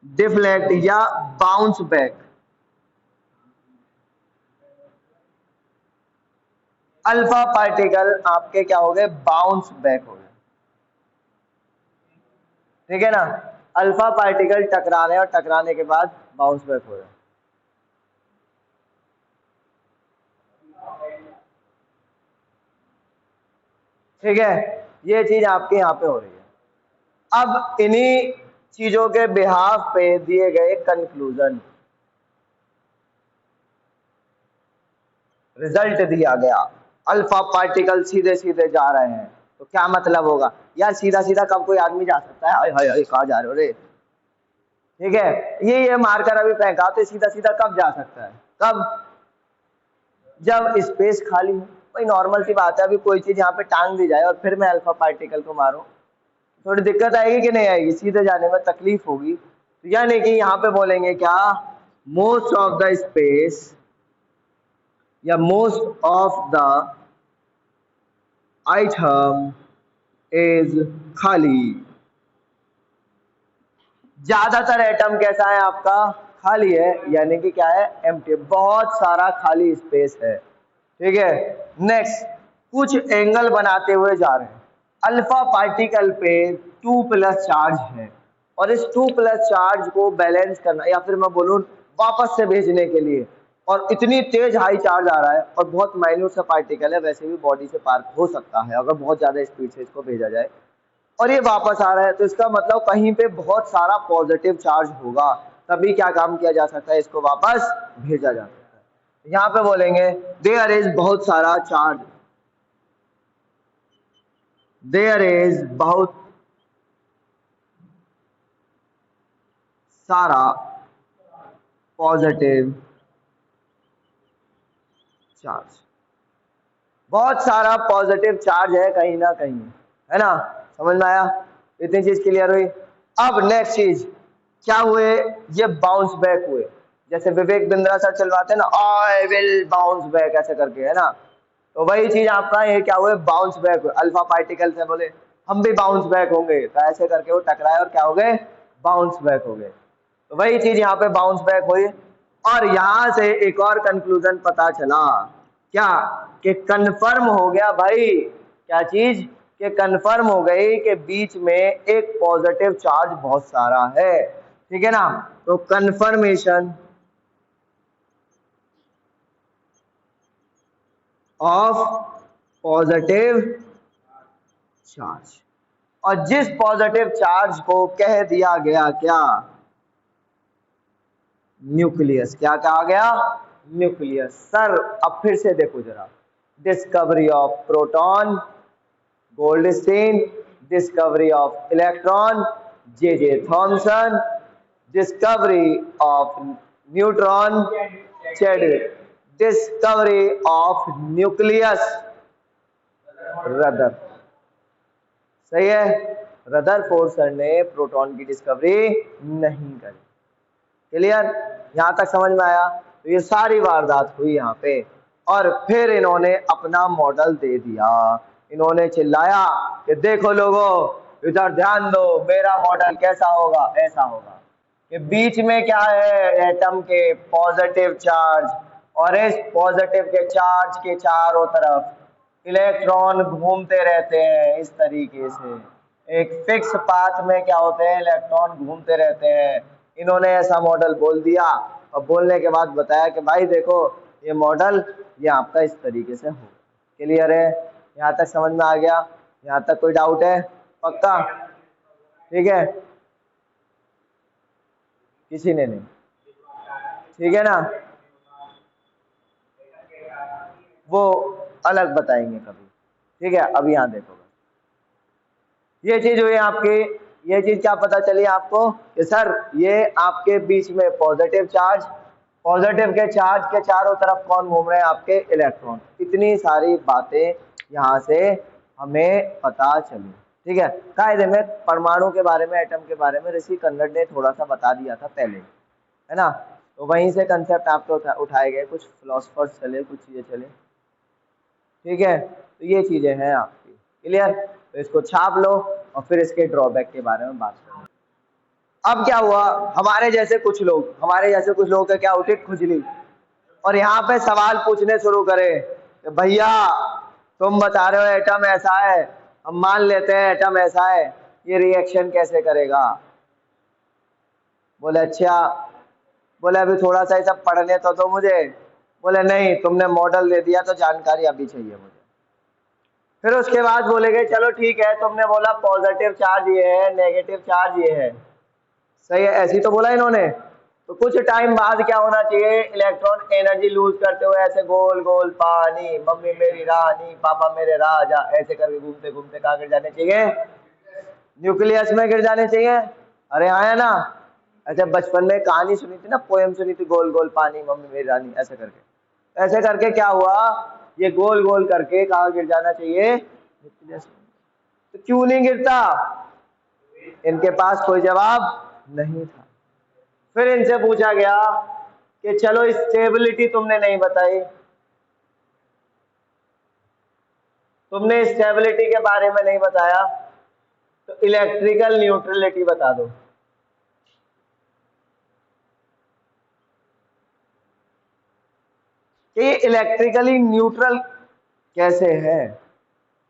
डिफ्लेक्ट या बाउंस बैक। अल्फा पार्टिकल आपके क्या हो गए, बाउंस बैक हो गए, ठीक है ना। अल्फा पार्टिकल टकरा रहे और टकराने के बाद बाउंस बैक हो रहे, ठीक है, ये चीज आपके यहाँ पे हो रही है। अब इन्हीं चीजों के बिहाफ पे दिए गए कंक्लूजन, रिजल्ट दिया गया, अल्फा पार्टिकल सीधे सीधे जा रहे हैं, तो क्या मतलब होगा यार? सीधा सीधा कब कोई आदमी जा सकता है? हाय हाय हाय, कहाँ जा रहे हो रे? ठीक है, ये मार्कर अभी फेंका तो सीधा सीधा कब जा सकता है? कब? जब स्पेस खाली हो। भाई नॉर्मल सी बात है, अभी कोई चीज यहाँ पे टांग दी जाए और फिर मैं अल्फा पार्टिकल को मारूं, थोड़ी दिक्कत आएगी कि नहीं आएगी? सीधे जाने में तकलीफ होगी। तो यानी कि यहाँ पे बोलेंगे क्या, मोस्ट ऑफ द स्पेस या most of the item is खाली। ज्यादातर एटम कैसा है आपका? खाली है, यानी कि क्या है? एम्प्टी, बहुत सारा खाली स्पेस है। ठीक है, नेक्स्ट, कुछ एंगल बनाते हुए जा रहे हैं। अल्फा पार्टिकल पे 2+ चार्ज है और इस 2+ चार्ज को बैलेंस करना, या फिर मैं बोलूं वापस से भेजने के लिए, और इतनी तेज हाई चार्ज आ रहा है और बहुत माइन्यूट सा पार्टिकल है, वैसे भी बॉडी से पार हो सकता है अगर बहुत ज्यादा स्पीड से इसको भेजा जाए, और ये वापस आ रहा है, तो इसका मतलब कहीं पे बहुत सारा पॉजिटिव चार्ज होगा, तभी क्या काम किया जा सकता है? इसको वापस भेजा जा सकता है। यहाँ पे बोलेंगे देयर इज बहुत सारा चार्ज, देयर इज बहुत सारा पॉजिटिव चार्ज, बहुत सारा पॉजिटिव चार्ज है कहीं ना कहीं, है ना? समझ में आया? इतनी चीज क्लियर हुई। अब नेक्स्ट चीज क्या हुए, ये बाउंस बैक हुए, जैसे विवेक बिंद्रा सर चलवाते हैं ना, आई विल बाउंस बैक ऐसे करके, है ना? तो वही चीज आपका ये क्या हुए, बाउंस बैक हुए। अल्फा पार्टिकल से बोले हम भी बाउंस बैक होंगे, तो ऐसे करके वो टकराए और क्या हो गए? बाउंस बैक हो गए। तो वही चीज यहाँ पे बाउंस बैक हुई, और यहां से एक और कंक्लूजन पता चला, क्या? कि कंफर्म हो गया भाई, क्या चीज? कि कंफर्म हो गई कि बीच में एक पॉजिटिव चार्ज बहुत सारा है। ठीक है ना? तो कंफर्मेशन ऑफ पॉजिटिव चार्ज, और जिस पॉजिटिव चार्ज को कह दिया गया क्या? न्यूक्लियस। क्या कहा गया? न्यूक्लियस। सर अब फिर से देखो जरा, discovery of proton Goldstein, discovery of electron J Thomson, discovery of neutron Chadwick, discovery of nucleus rather. सही है, रदरफोर्ड सर ने प्रोटॉन की डिस्कवरी नहीं करी। क्लियर? यहां तक समझ में आया? तो ये सारी वारदात हुई यहाँ पे, और फिर इन्होंने अपना मॉडल दे दिया। इन्होंने चिल्लाया कि देखो लोगों, इधर ध्यान दो, मेरा मॉडल कैसा होगा? ऐसा होगा कि बीच में क्या है? एटम के पॉजिटिव चार्ज, और इस पॉजिटिव के चार्ज के चारों तरफ इलेक्ट्रॉन घूमते रहते हैं इस तरीके से, एक फिक्स पाथ में क्या होते हैं? इलेक्ट्रॉन घूमते रहते हैं। इन्होंने ऐसा मॉडल बोल दिया, और बोलने के बाद बताया कि भाई देखो ये मॉडल, ये आपका इस तरीके से हो। क्लियर है? यहाँ तक समझ में आ गया? यहाँ तक कोई डाउट है? पक्का? ठीक है, किसी ने नहीं? ठीक है ना, वो अलग बताएंगे कभी। ठीक है, अब यहाँ देखो, ये चीज हुई आपकी, ये चीज क्या पता चली आपको कि सर ये आपके बीच में पॉजिटिव चार्ज, पॉजिटिव के चार्ज के चारों तरफ कौन घूम रहे हैं? आपके इलेक्ट्रॉन। इतनी सारी बातें यहाँ से हमें पता चली। ठीक है, कायदे में परमाणु के बारे में, एटम के बारे में ऋषि कन्नड़ ने थोड़ा सा बता दिया था पहले, है ना? तो वहीं से कंसेप्ट आपको उठाए गए, कुछ फिलोसफर्स चले, कुछ चीजें चले। ठीक है, तो ये चीजें हैं आपकी। क्लियर? तो इसको छाप लो और फिर इसके ड्रॉबैक के बारे में बात करें। अब क्या हुआ, हमारे जैसे कुछ लोग का क्या उठी खुजली, और यहाँ पे सवाल पूछने शुरू करे कि भैया तुम बता रहे हो एटम ऐसा है, हम मान लेते हैं एटम ऐसा है, ये रिएक्शन कैसे करेगा? बोले अच्छा, बोले अभी थोड़ा सा ये सब पढ़ने तो दो मुझे। बोले नहीं, तुमने मॉडल दे दिया तो जानकारी अभी चाहिए मुझे। फिर उसके बाद बोलेंगे चलो ठीक है, तुमने बोला पॉजिटिव चार्ज ये है, नेगेटिव चार्ज ये है, सही है, ऐसी तो बोला इन्होंने। तो कुछ टाइम बाद क्या होना चाहिए, इलेक्ट्रॉन एनर्जी लूज करते हुए ऐसे गोल गोल पानी, मम्मी मेरी रानी पापा मेरे राजा, ऐसे करके घूमते घूमते कहाँ गिर जाने चाहिए, न्यूक्लियस में गिर जाने चाहिए। अरे हाँ है ना। अच्छा बचपन में कहानी सुनी थी ना, पोएम सुनी थी, गोल गोल पानी मम्मी मेरी रानी, ऐसे करके क्या हुआ, ये गोल गोल करके कहाँ गिर जाना चाहिए, न्यूक्लियस में। तो क्यों नहीं गिरता, इनके पास कोई जवाब नहीं था। फिर इनसे पूछा गया कि चलो स्टेबिलिटी तुमने नहीं बताई, तुमने स्टेबिलिटी के बारे में नहीं बताया, तो इलेक्ट्रिकल न्यूट्रलिटी बता दो। कि इलेक्ट्रिकली न्यूट्रल कैसे है,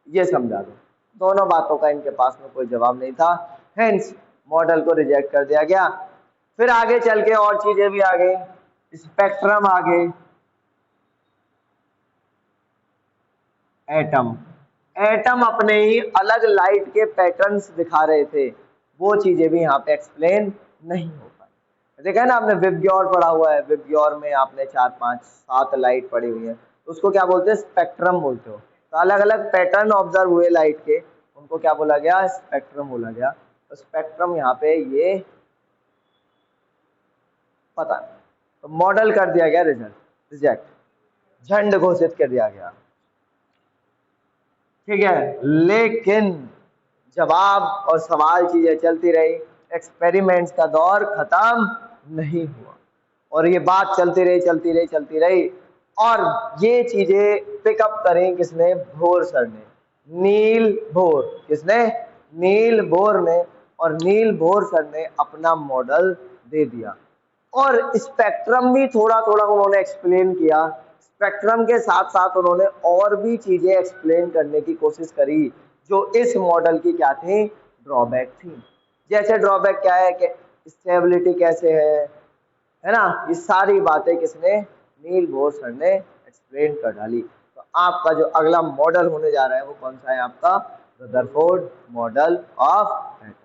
ये समझा दो। दोनों बातों का इनके पास में कोई जवाब नहीं था, हेंस मॉडल को रिजेक्ट कर दिया गया। फिर आगे चल के और चीजें भी आ गई, स्पेक्ट्रम आ गए, एटम, एटम अपने ही अलग लाइट के पैटर्न्स दिखा रहे थे, वो चीजें भी यहाँ पे एक्सप्लेन नहीं हो पाई। देखा है ना आपने विबग्योर पढ़ा हुआ है, विबग्योर में आपने 4 5 7 लाइट पड़ी हुई है, तो उसको क्या बोलते हैं, स्पेक्ट्रम बोलते हो। तो अलग अलग पैटर्न ऑब्जर्व हुए लाइट के, उनको क्या बोला गया, स्पेक्ट्रम बोला गया। तो स्पेक्ट्रम यहाँ पे ये पता नहीं, तो मॉडल कर दिया गया रिजेक्ट, झंड घोषित कर दिया गया। ठीक है, लेकिन जवाब और सवाल चीजें चलती रही, एक्सपेरिमेंट्स का दौर खत्म नहीं हुआ, और ये बात चलती रही। और ये चीजें पिकअप करें किसने, बोर सर ने, नील बोर, किसने, नील बोर ने। और नील बोर सर ने अपना मॉडल दे दिया, और स्पेक्ट्रम भी थोड़ा थोड़ा उन्होंने एक्सप्लेन किया। स्पेक्ट्रम के साथ साथ उन्होंने और भी चीजें एक्सप्लेन करने की कोशिश करी, जो इस मॉडल की क्या थी, ड्रॉबैक थी। जैसे ड्रॉबैक क्या है कि स्टेबिलिटी कैसे है ना, ये सारी बातें किसने, नील बोर सर ने एक्सप्लेन कर डाली। तो आपका जो अगला मॉडल होने जा रहा है वो कौन सा है, आपका Rutherford model of atom.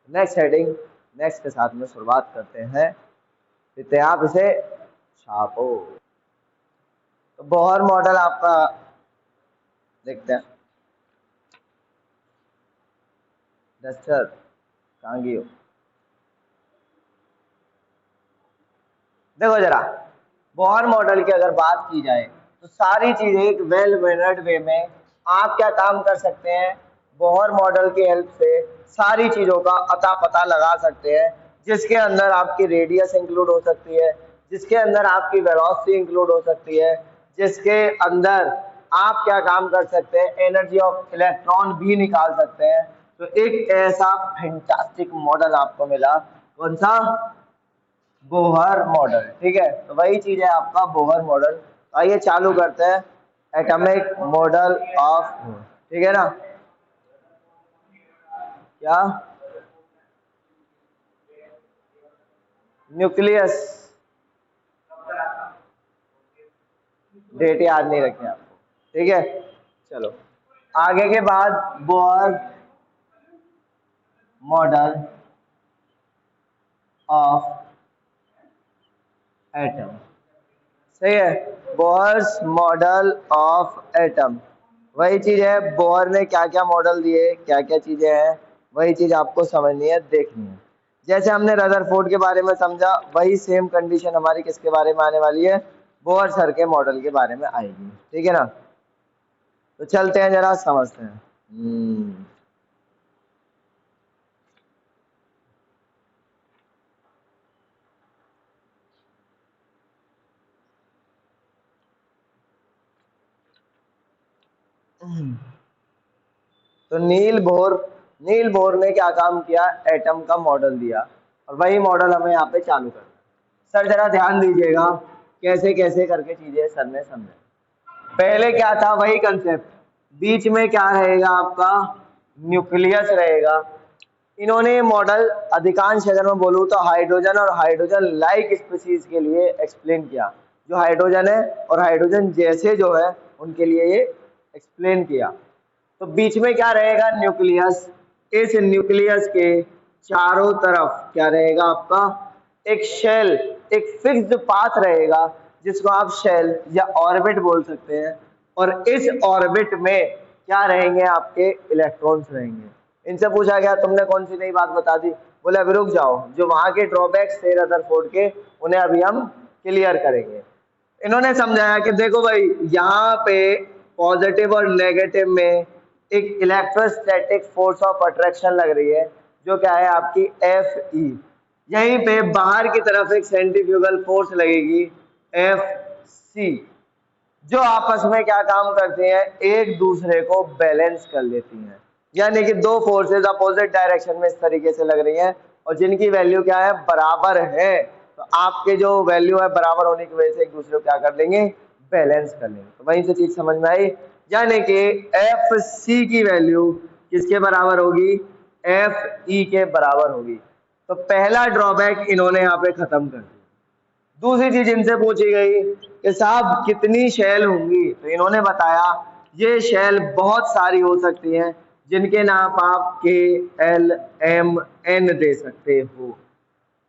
Next heading, next के साथ में शुरुआत करते हैं, तो आप इसे छापो। तो बोहर मॉडल आपका देखते हैं, डस्टर कहाँ गई हो, देखो जरा, बोहर मॉडल की अगर बात की जाए तो सारी चीजें एक वेल मैनर्ड वे में आप क्या काम कर सकते हैं, बोहर मॉडल की हेल्प से सारी चीजों का अता पता लगा सकते हैं, जिसके अंदर आपकी रेडियस इंक्लूड हो सकती है, जिसके अंदर आपकी वेलोसिटी इंक्लूड हो सकती है, जिसके अंदर आप क्या काम कर सकते हैं, एनर्जी ऑफ इलेक्ट्रॉन भी निकाल सकते हैं। तो एक ऐसा फैंटास्टिक मॉडल आपको मिला, कौन सा, बोहर मॉडल। ठीक है, तो वही चीज है आपका बोहर मॉडल। आइए चालू करते हैं, एटॉमिक मॉडल ऑफ, ठीक है ना, क्या, न्यूक्लियस, डेट याद नहीं रखनी आपको, ठीक है। चलो आगे के बाद, बोहर मॉडल ऑफ एटम, सही है, बोहर्स मॉडल ऑफ एटम, वही चीज है, बोहर ने क्या क्या मॉडल दिए, क्या क्या चीजें हैं, वही चीज आपको समझनी है, देखनी है। जैसे हमने रदरफोर्ड के बारे में समझा, वही सेम कंडीशन हमारी किसके बारे में आने वाली है, बोहर सर के मॉडल के बारे में आएगी, ठीक है ना। तो चलते हैं जरा समझते हैं। तो नील बोर ने क्या काम किया, एटम का मॉडल दिया, और वही मॉडल हमें यहाँ पे चालू करना है। सर जरा ध्यान दीजिएगा कैसे कैसे करके चीजें सर ने समझा। पहले क्या था, वही कंसेप्ट, बीच में क्या रहेगा आपका, न्यूक्लियस रहेगा। इन्होंने मॉडल अधिकांश अगर मैं बोलूँ तो हाइड्रोजन और हाइड्रोजन लाइक स्पीशीज के लिए एक्सप्लेन किया, जो हाइड्रोजन है और हाइड्रोजन जैसे जो है उनके लिए ये एक्सप्लेन किया। तो बीच में क्या रहेगा, न्यूक्लियस, इस न्यूक्लियस के चारों तरफ क्या रहेगा आपका, एक शेल, एक फिक्स्ड पाथ रहेगा जिसको आप शेल या ऑर्बिट बोल सकते हैं। और इस ऑर्बिट में क्या रहेंगे, आपके इलेक्ट्रॉन्स रहेंगे। इनसे पूछा गया तुमने कौन सी नई बात बता दी, बोले अभी रुक जाओ, जो वहां के ड्रॉबैक्स थे रदरफोर्ड के उन्हें अभी हम क्लियर करेंगे। इन्होंने समझाया कि देखो भाई, यहाँ पे पॉजिटिव और नेगेटिव में एक इलेक्ट्रोस्टैटिक फोर्स ऑफ अट्रैक्शन लग रही है, जो क्या है आपकी एफ ई। यहीं पे बाहर की तरफ एक सेंट्रीफ्यूगल फोर्स लगेगी एफ सी, जो आपस में क्या काम करती हैं, एक दूसरे को बैलेंस कर लेती हैं। यानी कि दो फोर्सेस अपोजिट डायरेक्शन में इस तरीके से लग रही हैं और जिनकी वैल्यू क्या है, बराबर है। तो आपके जो वैल्यू है बराबर होने की वजह से एक दूसरे को क्या कर लेंगे, बैलेंस कर लेंगे। तो वहीं से चीज समझ में आई, यानी कि एफ सी की वैल्यू किसके बराबर होगी, एफ ई के बराबर होगी। तो पहला ड्रॉबैक इन्होंने यहाँ पे खत्म कर दिया। दूसरी चीज इनसे पूछी गई कि साहब कितनी शेल होंगी, तो इन्होंने बताया ये शेल बहुत सारी हो सकती हैं, जिनके नाम आप के एल एम एन दे सकते हो।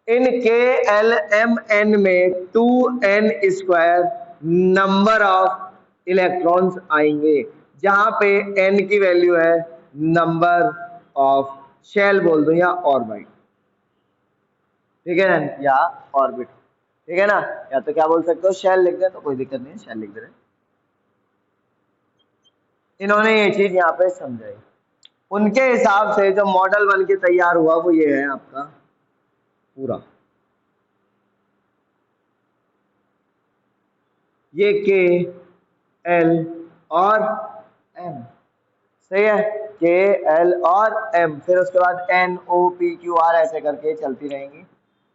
इन के एल एम एन में 2n square number of electrons आएंगे, जहां पे n की वैल्यू है नंबर ऑफ शेल बोल दो या ऑर्बिट, ठीक है ना, या ऑर्बिट, ठीक है ना। या तो क्या बोल सकते हो, शेल लिख दे तो कोई दिक्कत नहीं है, शेल लिख दे रहे। इन्होंने ये चीज यहाँ पे समझाई। उनके हिसाब से जो मॉडल बन के तैयार हुआ वो ये है आपका पूरा, ये के एल और एम, सही है, के एल और एम, फिर उसके बाद N O P Q R ऐसे करके चलती रहेंगी।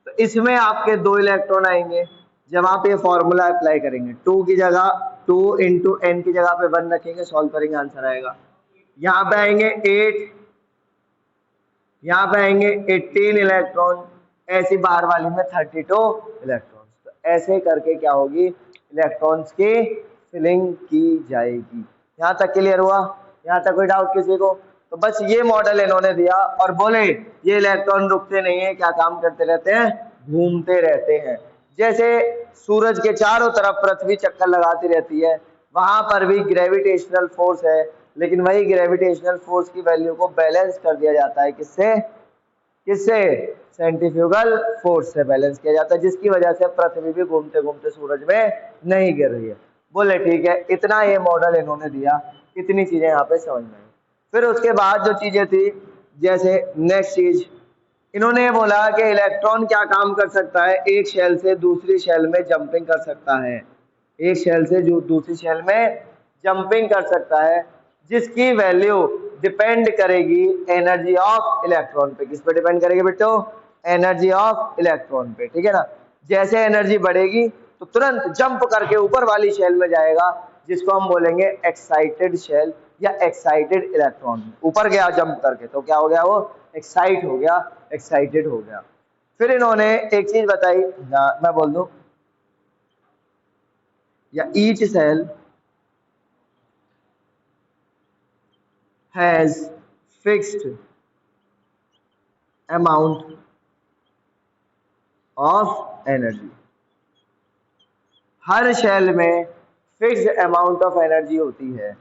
तो इसमें आपके दो इलेक्ट्रॉन आएंगे। जब आप ये फॉर्मूला अप्लाई करेंगे, 2 की जगह 2 इंटू एन की जगह पे 1 रखेंगे, सॉल्व करेंगे, आंसर आएगा। यहाँ पे आएंगे 8, यहाँ पे आएंगे 18 इलेक्ट्रॉन, ऐसी बाहर वाली में 32 इलेक्ट्रॉन। तो ऐसे करके क्या होगी, इलेक्ट्रॉन्स की फिलिंग की जाएगी। यहाँ तक क्लियर हुआ, यहाँ तक कोई डाउट किसी को? तो बस ये मॉडल इन्होंने दिया और बोले ये इलेक्ट्रॉन रुकते नहीं है, क्या काम करते रहते हैं, घूमते रहते हैं। जैसे सूरज के चारों तरफ पृथ्वी चक्कर लगाती रहती है, वहां पर भी ग्रेविटेशनल फोर्स है, लेकिन वही ग्रेविटेशनल फोर्स की वैल्यू को बैलेंस कर दिया जाता है किससे, किससे, सेंट्रीफ्यूगल फोर्स से बैलेंस किया जाता है, जिसकी वजह से पृथ्वी भी घूमते घूमते सूरज में नहीं गिर रही है। बोले ठीक है, इतना ये मॉडल इन्होंने दिया, इतनी चीजें यहाँ पे समझ में आई। फिर उसके बाद जो चीजें थी, जैसे नेक्स्ट चीज इन्होंने बोला कि इलेक्ट्रॉन क्या काम कर सकता है, एक शेल से दूसरी शेल में जंपिंग कर सकता है, एक शेल से जो दूसरी शेल में जंपिंग कर सकता है, जिसकी वैल्यू डिपेंड करेगी एनर्जी ऑफ इलेक्ट्रॉन पे। किस पे डिपेंड करेगी बेटो, एनर्जी ऑफ इलेक्ट्रॉन पे, ठीक है ना। जैसे एनर्जी बढ़ेगी तो तुरंत जंप करके ऊपर वाली शेल में जाएगा, जिसको हम बोलेंगे एक्साइटेड शेल या एक्साइटेड इलेक्ट्रॉन। ऊपर गया जंप करके तो क्या हो गया, वो एक्साइट हो गया, एक्साइटेड हो गया। फिर इन्होंने एक चीज बताई, मैं बोल दूं, या each shell has fixed amount of energy। हर शेल में फिक्स्ड अमाउंट ऑफ एनर्जी होती है,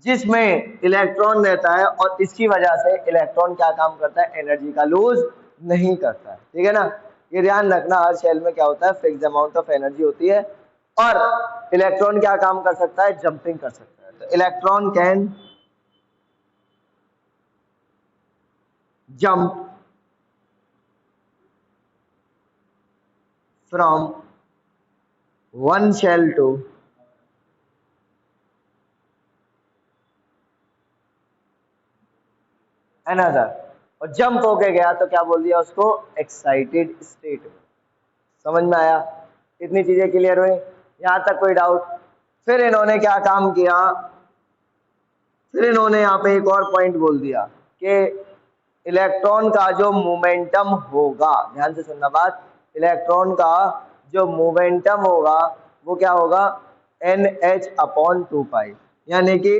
जिसमें इलेक्ट्रॉन रहता है, और इसकी वजह से इलेक्ट्रॉन क्या काम करता है, एनर्जी का लूज नहीं करता है, ठीक है ना। ये ध्यान रखना, हर शेल में क्या होता है, फिक्स्ड अमाउंट ऑफ एनर्जी होती है, और इलेक्ट्रॉन क्या काम कर सकता है, जंपिंग कर सकता है। तो electron can jump from one shell to another, और जंप होके गया तो क्या बोल दिया उसको, एक्साइटेड स्टेट में। समझ में आया, इतनी चीजें क्लियर हुई, यहां तक कोई डाउट? फिर इन्होंने क्या काम किया, फिर इन्होंने यहाँ पे एक और पॉइंट बोल दिया कि इलेक्ट्रॉन का जो मोमेंटम होगा, ध्यान से सुनना बात, इलेक्ट्रॉन का जो मोमेंटम होगा वो क्या होगा, NH/2π, यानी कि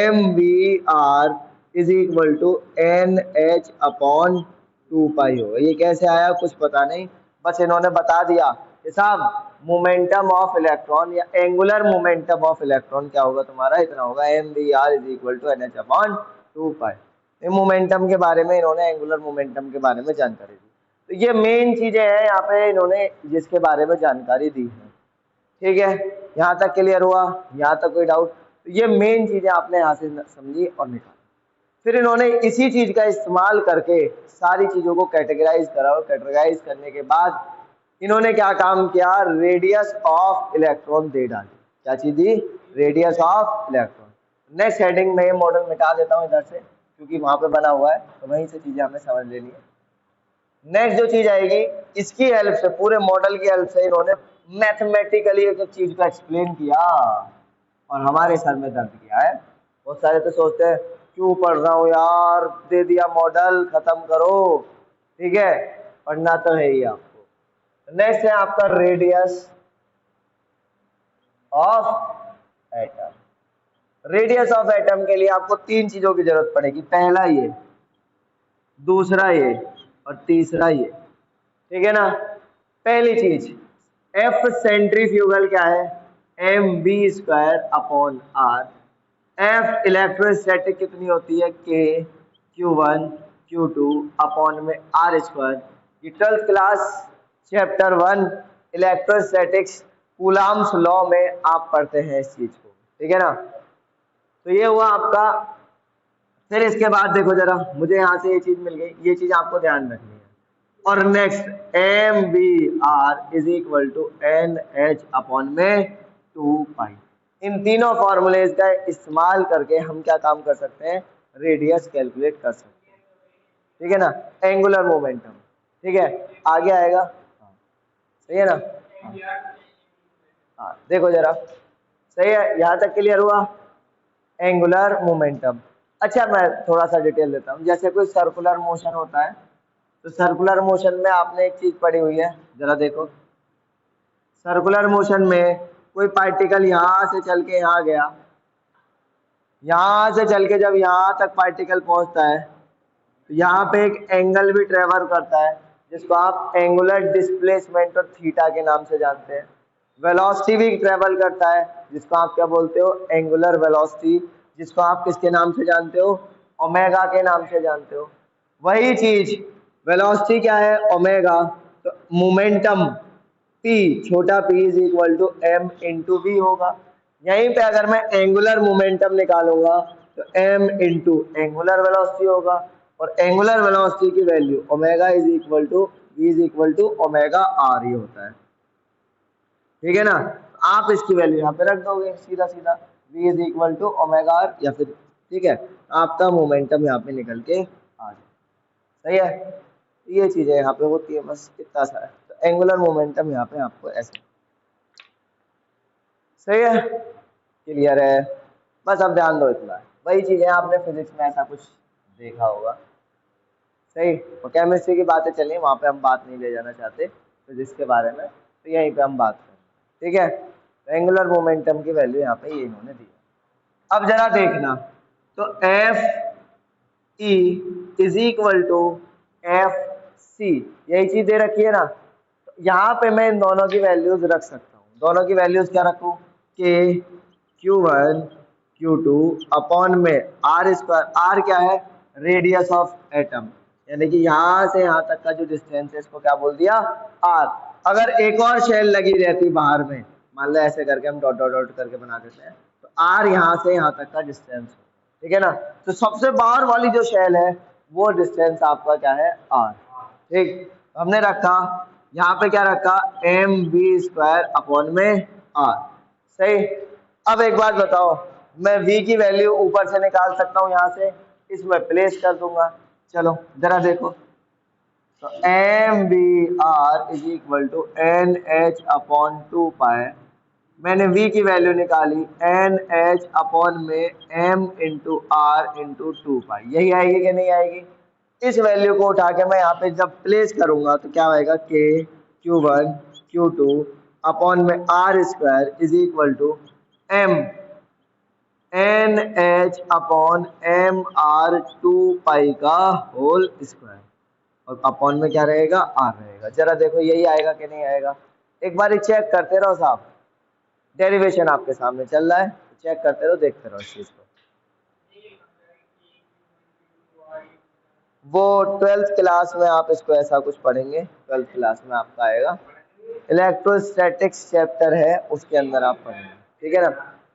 mvr is equal to NH/2π two pi होगा। ये कैसे आया कुछ पता नहीं, बस इन्होंने बता दिया कि साहब मोमेंटम ऑफ इलेक्ट्रॉन या एंगुलर मोमेंटम ऑफ इलेक्ट्रॉन क्या होगा तुम्हारा, इतना होगा m B r is equal to n h upon two pi. ये मोमेंटम के बारे में इन्होंने एंगुलर मोमेंटम के बारे में जानकारी दी। तो ये मेन चीजें हैं यहाँ पे इन्होंने जिसके बारे में जानकारी दी है। ठीक है, यहाँ तक क्लियर हुआ? यहाँ तक कोई डाउट? तो ये मेन चीजें आपने यहाँ से समझी और निकाली। फिर इन्होंने इसी चीज का इस्तेमाल करके सारी चीजों को कैटेगराइज करा और कैटेगराइज करने के बाद इन्होंने क्या काम किया, रेडियस ऑफ इलेक्ट्रॉन दे डाली। क्या चीज दी? Radius of electron. Next heading में ये मॉडल मिटा देता हूँ इधर से क्योंकि वहां पे बना हुआ है, तो वहीं से चीजें हमें समझ लेनी है। नेक्स्ट जो चीज आएगी, इसकी हेल्प से, पूरे मॉडल की हेल्प से इन्होंने मैथमेटिकली एक चीज को एक्सप्लेन किया और हमारे सर में दर्द किया है। बहुत सारे तो सोचते हैं क्यों पढ़ रहा हूँ यार, दे दिया मॉडल, खत्म करो। ठीक है, पढ़ना तो है ही आपको। नेक्स्ट है आपका radius of atom. Radius of atom के लिए आपको तीन चीजों की जरूरत पड़ेगी। पहला ये, दूसरा ये और तीसरा ये। ठीक है ना? पहली चीज एफ सेंट्रीफ्यूगल क्या है, m v square upon r. F electrostatic कितनी होती है, के Q1 Q2 अपॉन में आर स्क्वायर। ये 12th class chapter 1 electrostatics Coulomb's law में आप पढ़ते हैं इस चीज को। ठीक है ना? तो ये हुआ आपका। फिर इसके बाद देखो जरा, मुझे यहाँ से ये चीज मिल गई, ये चीज आपको ध्यान रखनी है। और next m B r is equal to n h upon में टू पाई। इन तीनों फॉर्मूलेज का इस्तेमाल करके हम क्या काम कर सकते हैं, रेडियस कैलकुलेट कर सकते हैं। ठीक है ना? Angular momentum. ठीक है, आगे आएगा। सही है ना? हाँ देखो जरा, सही है, यहाँ तक क्लियर हुआ? Angular momentum. अच्छा मैं थोड़ा सा डिटेल देता हूँ। जैसे कोई सर्कुलर मोशन होता है, तो सर्कुलर मोशन में आपने एक चीज पढ़ी हुई है, जरा देखो। सर्कुलर मोशन में कोई पार्टिकल यहां से चल के यहाँ गया, यहां से चल के जब यहाँ तक पार्टिकल पहुंचता है तो यहाँ पे एक एंगल भी ट्रेवल करता है जिसको आप एंगुलर डिस्प्लेसमेंट और थीटा के नाम से जानते हैं। वेलोसिटी भी ट्रेवल करता है जिसको आप क्या बोलते हो, एंगुलर वेलोसिटी, जिसको आप किसके नाम से जानते हो, ओमेगा के नाम से जानते हो। वही चीज वेलोसिटी क्या है, ओमेगा, तो मोमेंटम p, छोटा p is equal to m into v होगा। यहीं पे अगर मैं एंगुलर मोमेंटम निकालूंगा तो m इंटू एंगुलर वेलोसिटी होगा, और एंगुलर वेलोसिटी की value omega is equal to v is equal to omega r ही होता है। ठीक है ना? आप इसकी वैल्यू यहाँ पे रख दोगे सीधा सीधा, v is equal to omega r या फिर, ठीक है, आपका मोमेंटम यहाँ पे निकल के आ जाए। सही है? ये चीजें यहाँ पे होती है, बस इतना सा है। तो एंगुलर मोमेंटम यहाँ पे आपको ऐसे। सही है? क्लियर है? बस अब ध्यान दो इतना, वही चीजें आपने फिजिक्स में ऐसा कुछ देखा होगा। सही? और केमिस्ट्री की बातें चलिए, वहां पे हम बात नहीं ले जाना चाहते फिजिक्स के बारे में, तो यहीं पे हम बात करें। ठीक है? एंगुलर मोमेंटम की वैल्यू यहाँ पे ये इन्होंने दी। अब जरा देखना, तो F E is equal to F C, यही चीज दे रखी है ना। तो यहाँ पे मैं इन दोनों की वैल्यूज रख सकता हूँ। दोनों की वैल्यूज क्या रखूँ, के Q1 Q2 अपॉन में आर स्क्वायर। आर क्या है, रेडियस ऑफ एटम, यानी कि यहाँ से यहाँ तक का जो डिस्टेंस है इसको क्या बोल दिया, आर। अगर एक और शेल लगी रहती बाहर में, मान लो ऐसे करके हम डॉट डॉट डॉट करके बना देते हैं, तो आर यहाँ से यहाँ तक का डिस्टेंस। ठीक है ना? तो सबसे बाहर वाली जो शेल है वो डिस्टेंस आपका क्या है, आर। ठीक, हमने रखा यहाँ पे क्या रखा, एम बी स्क्वायर अपॉन में आर। सही? अब एक बात बताओ, मैं v की वैल्यू ऊपर से निकाल सकता हूँ, यहाँ से इसमें प्लेस कर दूंगा। चलो जरा देखो, तो m B r is equal to n h upon two pi. मैंने v की वैल्यू निकाली एन एच अपॉन में m into r into two pi. यही आएगी कि नहीं आएगी? इस वैल्यू को उठा के मैं यहाँ पे जब प्लेस करूंगा तो क्या आएगा, k Q1 Q2 अपॉन में are square is equal to m n h upon m r two pi का होल स्क्वायर। और अपॉन में क्या रहेगा, आर रहेगा। जरा देखो यही आएगा कि नहीं आएगा, एक बार चेक करते रहो साहब, डेरिवेशन आपके सामने चल रहा है, चेक करते रहो, देखते रहो इस चीज को। वो 12th क्लास में आप इसको ऐसा कुछ पढ़ेंगे, 12th क्लास में आपका आएगा, इलेक्ट्रोस्टैटिक्स चैप्टर है उसके अंदर आप पढ़ेंगे, ठीक है ना।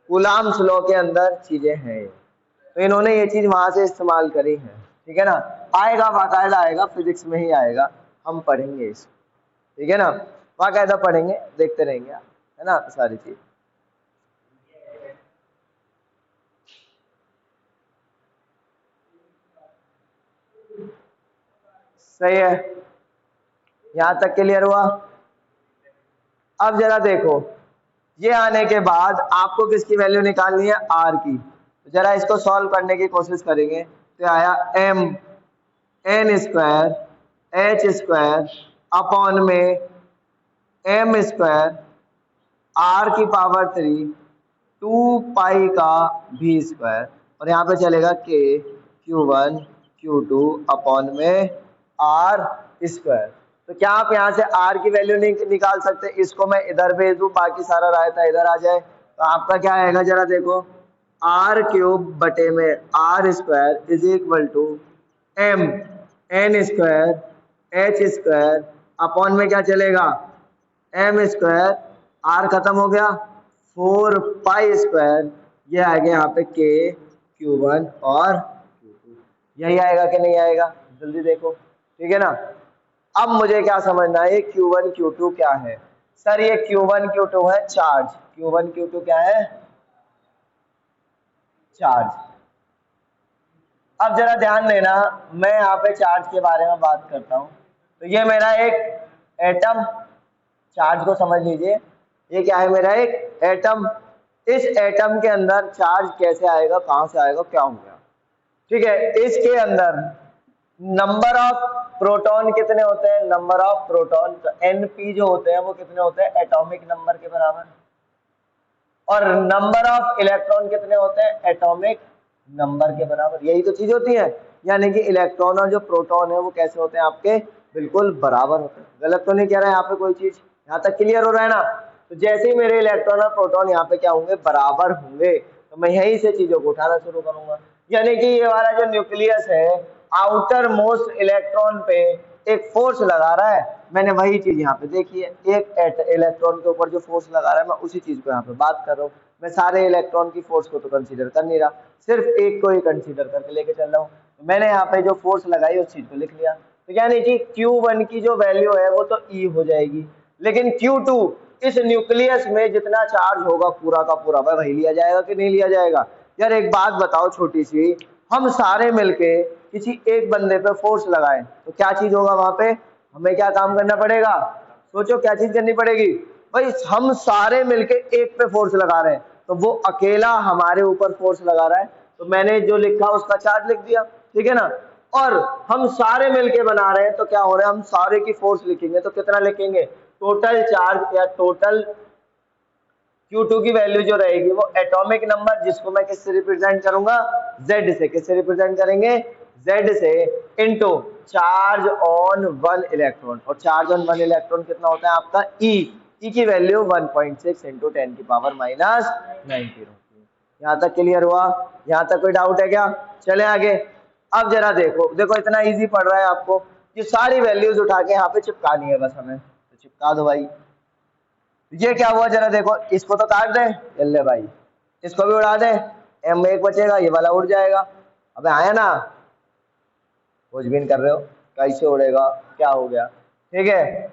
कूलाम्स लॉ के अंदर चीजें हैं ये, तो इन्होंने ये चीज वहां से इस्तेमाल करी है, ठीक है ना। आएगा, बाकायदा आएगा, फिजिक्स में ही आएगा, हम पढ़ेंगे इसको, ठीक है ना, बाकायदा पढ़ेंगे, देखते रहेंगे आप, है ना, सारी चीज। सही है, यहां तक क्लियर हुआ। अब जरा देखो, ये आने के बाद आपको किसकी वैल्यू निकालनी है, आर की। तो जरा इसको सॉल्व करने की कोशिश करेंगे। तो आया m N square H square upon में एम स्क्वायर आर की पावर 3 2 पाई का भी स्क्वायर, और यहाँ पे चलेगा के Q1 Q2 अपॉन में आर स्क्वायर। तो क्या आप यहाँ से आर की वैल्यू निकाल सकते हैं, इसको मैं इधर भेज दूं, बाकी सारा रायता इधर आ जाए, तो आपका क्या आएगा, जरा देखो, आर क्यूब बटे में are square is equal to M N square H square upon में क्या चलेगा, एम स्क्वायर, आर खत्म हो गया, 4 पाई स्क्वायर, ये आ गया यहाँ पे के Q1 और Q2, यही आएगा कि नहीं आएगा, जल्दी देखो, ठीक है ना। अब मुझे क्या समझना है, ये Q1 Q2 क्या है, सर ये Q1 Q2 है चार्ज, Q1 Q2 क्या है, चार्ज। अब जरा ध्यान देना, मैं यहाँ पे चार्ज के बारे में बात करता हूँ, तो ये मेरा एक एटम, चार्ज को समझ लीजिए, ये क्या है, मेरा एक एटम, इस एटम के अंदर चार्ज कैसे आएगा, कहां से आएगा, क्या हो गया, ठीक है। इसके अंदर नंबर ऑफ प्रोटॉन कितने होते हैं, नंबर ऑफ प्रोटॉन, तो Np जो होते हैं वो कितने होते हैं, एटॉमिक नंबर के बराबर, और नंबर ऑफ इलेक्ट्रॉन कितने होते हैं, एटॉमिक नंबर के बराबर, यही तो चीज होती है। यानी कि इलेक्ट्रॉन और जो प्रोटॉन है वो कैसे होते हैं, आपके बिल्कुल बराबर होते हैं। गलत तो नहीं कह रहा है यहाँ पे कोई चीज, यहाँ तक क्लियर हो रहा है ना। तो जैसे ही मेरे इलेक्ट्रॉन और प्रोटॉन यहाँ पे क्या होंगे, बराबर होंगे, तो मैं यहीं से चीजों को उठाना शुरू करूंगा। यानी कि ये वाला जो न्यूक्लियस है, आउटर मोस्ट इलेक्ट्रॉन पे एक फोर्स लगा रहा है, मैंने वही चीज यहाँ पे देखी है, एक इलेक्ट्रॉन के ऊपर जो फोर्स लगा रहा है, मैं उसी चीज को यहाँ पे बात कर रहा हूँ। मैं सारे इलेक्ट्रॉन की फोर्स को तो कंसीडर कर नहीं रहा, सिर्फ एक को ही कंसीडर करके लेके चल रहा हूँ। तो मैंने यहाँ पे जो फोर्स लगाई उस चीज को लिख लिया, तो यानी कि Q1 की जो वैल्यू है वो तो E हो जाएगी, लेकिन Q2 इस न्यूक्लियस में जितना चार्ज होगा पूरा का पूरा वही लिया जाएगा कि नहीं लिया जाएगा। यार एक बात बताओ छोटी सी, हम सारे मिलके किसी एक बंदे पे फोर्स लगाएं तो क्या चीज होगा वहां पे, हमें क्या काम करना पड़ेगा, सोचो क्या चीज करनी पड़ेगी भाई, हम सारे मिलके एक पे फोर्स लगा रहे हैं, तो वो अकेला हमारे ऊपर फोर्स लगा रहा है, तो मैंने जो लिखा उसका चार्ज लिख दिया, ठीक है ना। और हम सारे मिलके बना रहे हैं, तो क्या हो रहा है, हम सारे की फोर्स लिखेंगे, तो कितना लिखेंगे, टोटल चार्ज या टोटल Q2 की वैल्यू जो रहेगी वो एटॉमिक नंबर, जिसको मैं किससे रिप्रेजेंट करूंगा, Z से। किससे रिप्रेजेंट करेंगे, Z से, इनटू चार्ज ऑन 1 इलेक्ट्रॉन, और चार्ज ऑन 1 इलेक्ट्रॉन कितना होता है आपका, E की वैल्यू 1.6 इंटू 10 की पावर माइनस 19 होती है। यहाँ तक क्लियर हुआ, यहाँ तक कोई डाउट है क्या, चले आगे। अब जरा देखो, देखो इतना इजी पड़ रहा है आपको, ये सारी वैल्यूज उठा के यहाँ पे चिपकानी है बस हमें, तो चिपका दो भाई। ये क्या हुआ, जरा देखो, इसको तो काट दे, ले भाई, इसको भी उड़ा दे, एम एक बचेगा, ये वाला उड़ जाएगा। अबे आया ना, खोजबीन कर रहे हो, कैसे उड़ेगा, क्या हो गया, ठीक है।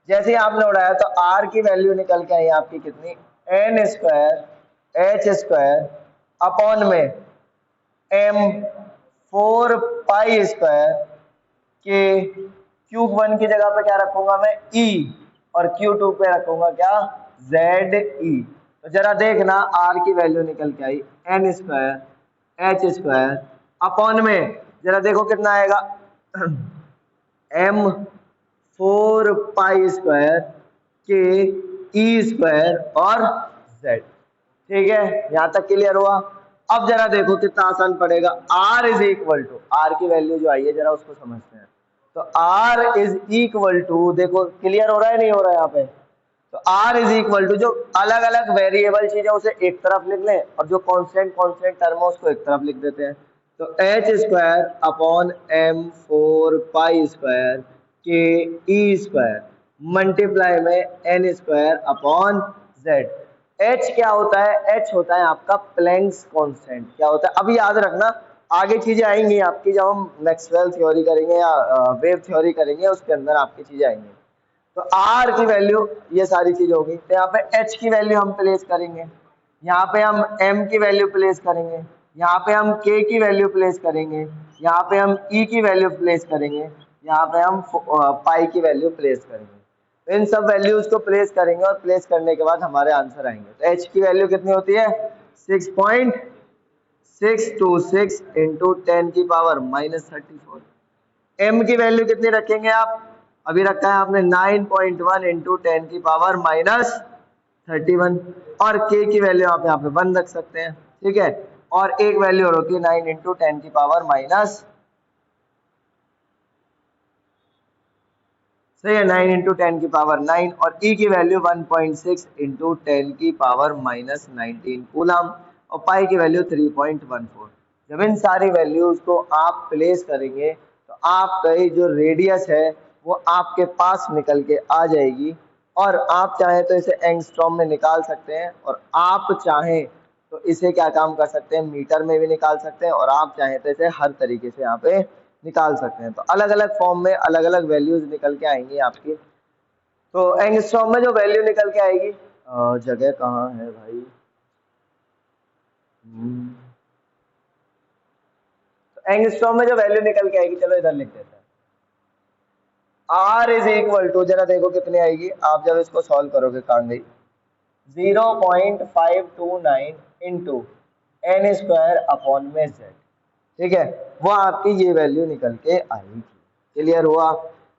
जैसे ही आपने उड़ाया तो आर की वैल्यू निकल के आई आपकी कितनी, N square H square upon में M 4 pi square K Q1 की जगह पे क्या रखूंगा मैं, E, और Q2 पे रखूंगा क्या, ZE। तो जरा देखना, R की वैल्यू निकल के आई N square H square upon में, जरा देखो कितना आएगा, M 4 pi square K E square और Z, ठीक है, यहां तक क्लियर हुआ। अब जरा देखो कितना आसान पड़ेगा, R is equal to, R की वैल्यू जो आई है जरा उसको समझते हैं, तो R इज इक्वल टू, देखो क्लियर हो रहा है नहीं हो रहा है यहाँ पे, तो R इज इक्वल टू जो अलग अलग वेरिएबल चीज है उसे एक तरफ लिख लें और जो कांस्टेंट कांस्टेंट टर्म है उसको एक तरफ लिख देते हैं। तो H square upon M 4 pi square K E square multiply में N square upon Z. H क्या होता है? एच होता है आपका प्लैंक्स कांस्टेंट। क्या होता है? अब याद रखना, आगे चीजें आएंगी आपकी जब हम मैक्सवेल थ्योरी करेंगे या वेव थ्योरी करेंगे, उसके अंदर आपकी चीजें आएंगी। तो आर की वैल्यू, ये सारी चीज होगी, तो यहाँ पे एच की वैल्यू हम प्लेस करेंगे, यहाँ पे हम एम की वैल्यू प्लेस करेंगे, यहाँ पे हम के की वैल्यू प्लेस करेंगे, यहाँ पे हम ई की वैल्यू प्लेस करेंगे, यहाँ पे हम पाई की वैल्यू प्लेस करेंगे। तो इन सब वैल्यूज को प्लेस करेंगे और प्लेस करने के बाद हमारे आंसर आएंगे। तो एच की वैल्यू कितनी होती है? 6.626 इंटू 10 की पावर -34। एम की वैल्यू कितनी रखेंगे आप? अभी रखा है आपने 9.1 इंटू 10 की पावर -31, और के की वैल्यू आप यहाँ पे 1 रख सकते हैं, ठीक है। और एक वैल्यू और होती है 9 इंटू 10 की पावर माइनस, सही है, 9 इंटू 10 की पावर 9, और ई की वैल्यू 1.6 इंटू 10 की पावर -19 कूलम, और पाई की वैल्यू 3.14। जब इन सारी वैल्यूज को आप प्लेस करेंगे तो आपका जो रेडियस है वो आपके पास निकल के आ जाएगी, और आप चाहें तो इसे एंगस्ट्रॉम में निकाल सकते हैं, और आप चाहें तो इसे क्या काम कर सकते हैं, मीटर में भी निकाल सकते हैं, और आप चाहें तो इसे हर तरीके से यहाँ पे निकाल सकते हैं। तो अलग अलग फॉर्म में अलग अलग वैल्यूज निकल के आएंगी आपकी। तो एंगस्ट्रॉम में जो वैल्यू निकल के आएगी, जगह कहाँ है भाई, तो एंगस्ट्रॉम में जो वैल्यू निकल के आएगी, चलो इधर लिख देते हैं। R इज इक्वल टू, जरा देखो कितनी आएगी, आप जब इसको सॉल्व करोगे कहाँ गई, 0.529 इंटू एन स्क्वायर अपॉन में जेड, ठीक है, वो आपकी ये वैल्यू निकल के आएगी। क्लियर हुआ?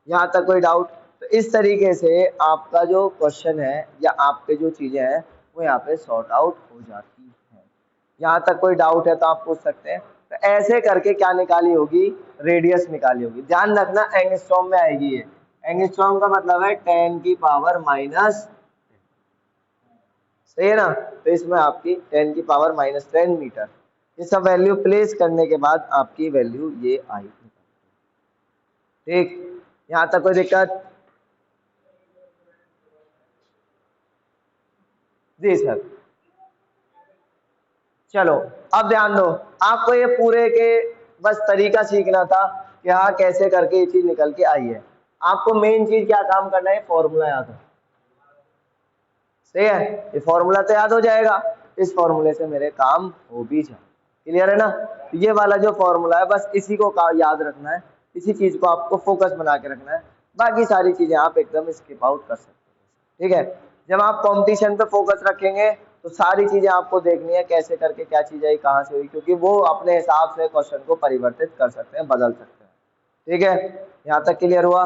यहाँ तक कोई डाउट? तो इस तरीके से आपका जो क्वेश्चन है या आपके जो चीजें हैं वो यहाँ पे सॉर्ट आउट हो जाती है। यहाँ तक कोई डाउट है तो आप पूछ सकते हैं। तो ऐसे करके क्या निकाली होगी, रेडियस निकाली होगी। ध्यान रखना एंगस्ट्रॉम में आएगी ये, एंगस्ट्रॉम का मतलब है 10 की पावर माइनस, सही है ना। तो इसमें आपकी 10 की पावर -10 मीटर, ये सब वैल्यू प्लेस करने के बाद आपकी वैल्यू ये आई। ठीक, यहाँ तक कोई दिक्कत? जी सर। चलो अब ध्यान दो, आपको ये पूरे के बस तरीका सीखना था कि हाँ कैसे करके ये चीज निकल के आई है। आपको मेन चीज क्या काम करना है, फॉर्मूला याद है, सही है। ये फॉर्मूला तो याद हो जाएगा, इस फॉर्मूले से मेरे काम हो भी जाए। क्लियर है ना? ये वाला जो फॉर्मूला है बस इसी को याद रखना है, इसी चीज को आपको फोकस बना के रखना है, बाकी सारी चीजें आप एकदम स्किप आउट कर सकते हैं, ठीक है। जब आप कंपटीशन पे फोकस रखेंगे तो सारी चीजें आपको देखनी है कैसे करके क्या चीज आई, कहाँ से हुई, क्योंकि वो अपने हिसाब से क्वेश्चन को परिवर्तित कर सकते हैं, बदल सकते हैं, ठीक है। यहाँ तक क्लियर हुआ?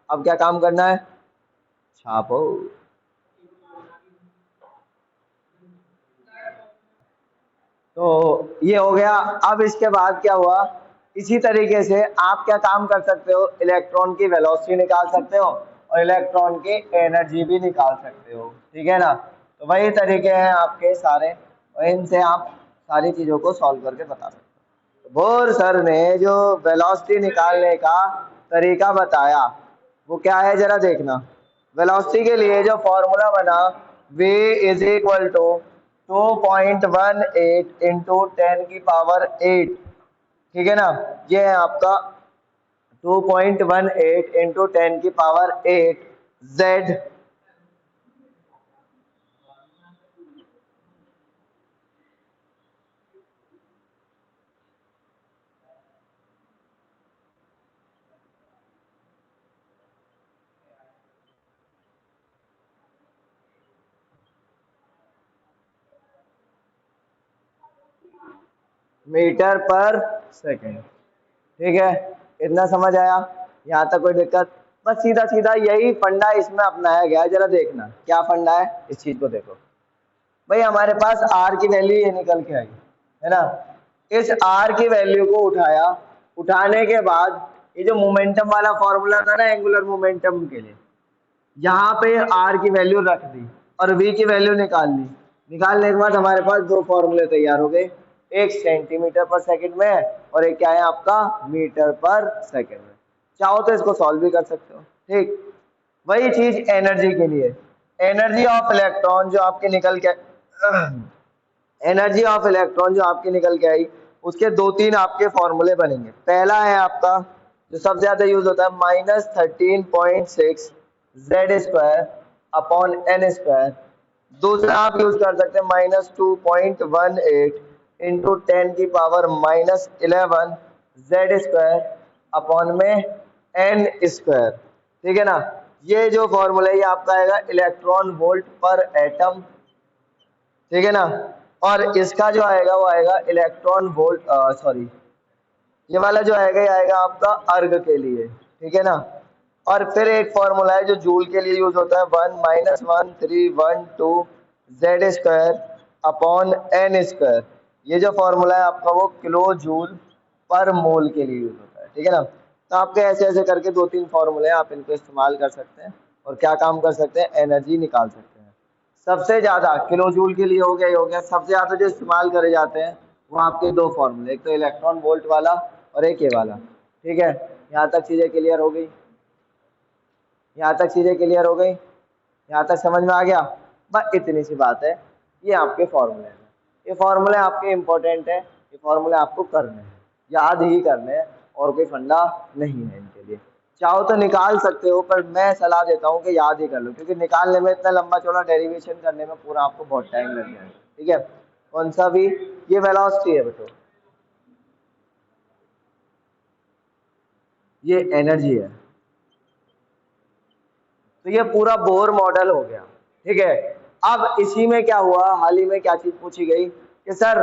अब क्या काम करना है, छापो। तो ये हो गया। अब इसके बाद क्या हुआ, इसी तरीके से आप क्या काम कर सकते हो, इलेक्ट्रॉन की वेलोसिटी निकाल सकते हो और इलेक्ट्रॉन की एनर्जी भी निकाल सकते हो, ठीक है ना। तो वही तरीके हैं आपके सारे, और इनसे आप सारी चीजों को सॉल्व करके बता सकते हो। बोर सर ने जो वेलोसिटी निकालने का तरीका बताया वो क्या है, जरा देखना। वेलोसिटी के लिए जो फॉर्मूला बना, v is equal to 2.18 into 10 की पावर 8, ठीक है ना। ये है आपका 2.18 इंटू 10 की पावर 8 z। मीटर पर सेकंड, ठीक है। इतना समझ आया? यहाँ तक कोई दिक्कत? बस सीधा सीधा यही फंडा इसमें अपनाया गया है। जरा देखना क्या फंडा है, इस चीज को देखो भाई। हमारे पास आर की वैल्यू ये निकल के आई है ना, इस आर की वैल्यू को उठाया, उठाने के बाद ये जो मोमेंटम वाला फॉर्मूला था ना एंगुलर मोमेंटम के लिए, यहाँ पे आर की वैल्यू रख दी और वी की वैल्यू निकाल ली। निकालने के बाद हमारे पास दो फॉर्मूले तैयार हो गए, एक सेंटीमीटर पर सेकंड में है और एक क्या है आपका मीटर पर सेकंड में। चाहो तो इसको सॉल्व भी कर सकते हो, ठीक। वही चीज एनर्जी के लिए, एनर्जी ऑफ इलेक्ट्रॉन जो आपके निकल के एनर्जी ऑफ इलेक्ट्रॉन जो आपकी निकल के आई, उसके दो तीन आपके फॉर्मूले बनेंगे। पहला है आपका जो सबसे ज्यादा यूज होता है -13.6 Z² अपॉन n²। दूसरा आप यूज कर सकते हैं -2.18 इंटू 10⁻⁻11 Z² अपॉन में n²। ठीक है ना। ये जो फॉर्मूला है ये आपका आएगा इलेक्ट्रॉन वोल्ट पर एटम, ठीक है ना। और इसका जो आएगा वो आएगा इलेक्ट्रॉन वोल्ट, सॉरी ये वाला जो आएगा ये आएगा आपका अर्ग के लिए, ठीक है ना। और फिर एक फॉर्मूला है जो जूल के लिए यूज होता है 1-1312 Z² अपॉन n²। ये जो फॉर्मूला है आपका वो किलो जूल पर मोल के लिए यूज होता है, ठीक है ना। तो आपके ऐसे ऐसे करके दो तीन फॉर्मूले हैं, आप इनको इस्तेमाल कर सकते हैं और क्या काम कर सकते हैं, एनर्जी निकाल सकते हैं। सबसे ज्यादा किलो जूल के लिए हो गया, हो गया। सबसे ज्यादा जो इस्तेमाल करे जाते हैं वो आपके दो फॉर्मूले, एक तो इलेक्ट्रॉन वोल्ट वाला और एक ये वाला, ठीक है। यहाँ तक चीजें क्लियर हो गई, यहाँ तक चीजें क्लियर हो गई, यहाँ तक समझ में आ गया। बस इतनी सी बात है, ये आपके फॉर्मूले हैं। ये फॉर्मूले आपके इंपॉर्टेंट है, ये फॉर्मूले आपको करने हैं, याद ही करने हैं, और कोई फंडा नहीं है इनके लिए। चाहो तो निकाल सकते हो, पर मैं सलाह देता हूँ कि याद ही कर लो, क्योंकि निकालने में इतना लंबा चौड़ा डेरिवेशन करने में पूरा आपको बहुत टाइम लग जाएगा, ठीक है। कौन सा भी, ये वेलोसिटी है बेटो, ये एनर्जी है। तो ये पूरा बोर मॉडल हो गया, ठीक है। अब इसी में क्या हुआ, हाल ही में क्या चीज पूछी गई कि सर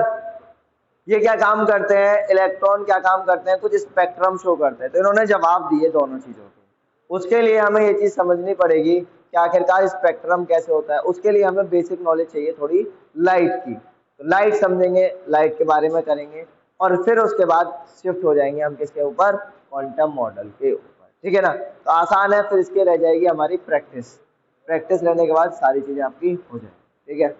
ये क्या काम करते हैं, इलेक्ट्रॉन क्या काम करते हैं, कुछ स्पेक्ट्रम शो करते हैं। तो इन्होंने जवाब दिए दोनों चीजों के। उसके लिए हमें ये चीज समझनी पड़ेगी कि आखिरकार स्पेक्ट्रम कैसे होता है। उसके लिए हमें बेसिक नॉलेज चाहिए थोड़ी लाइट की। तो लाइट समझेंगे, लाइट के बारे में करेंगे, और फिर उसके बाद शिफ्ट हो जाएंगे हम किसके ऊपर, क्वांटम मॉडल के ऊपर, ठीक है ना। तो आसान है, फिर इसके रह जाएगी हमारी प्रैक्टिस। प्रैक्टिस रहने के बाद सारी चीजें आपकी हो जाएगी, ठीक है।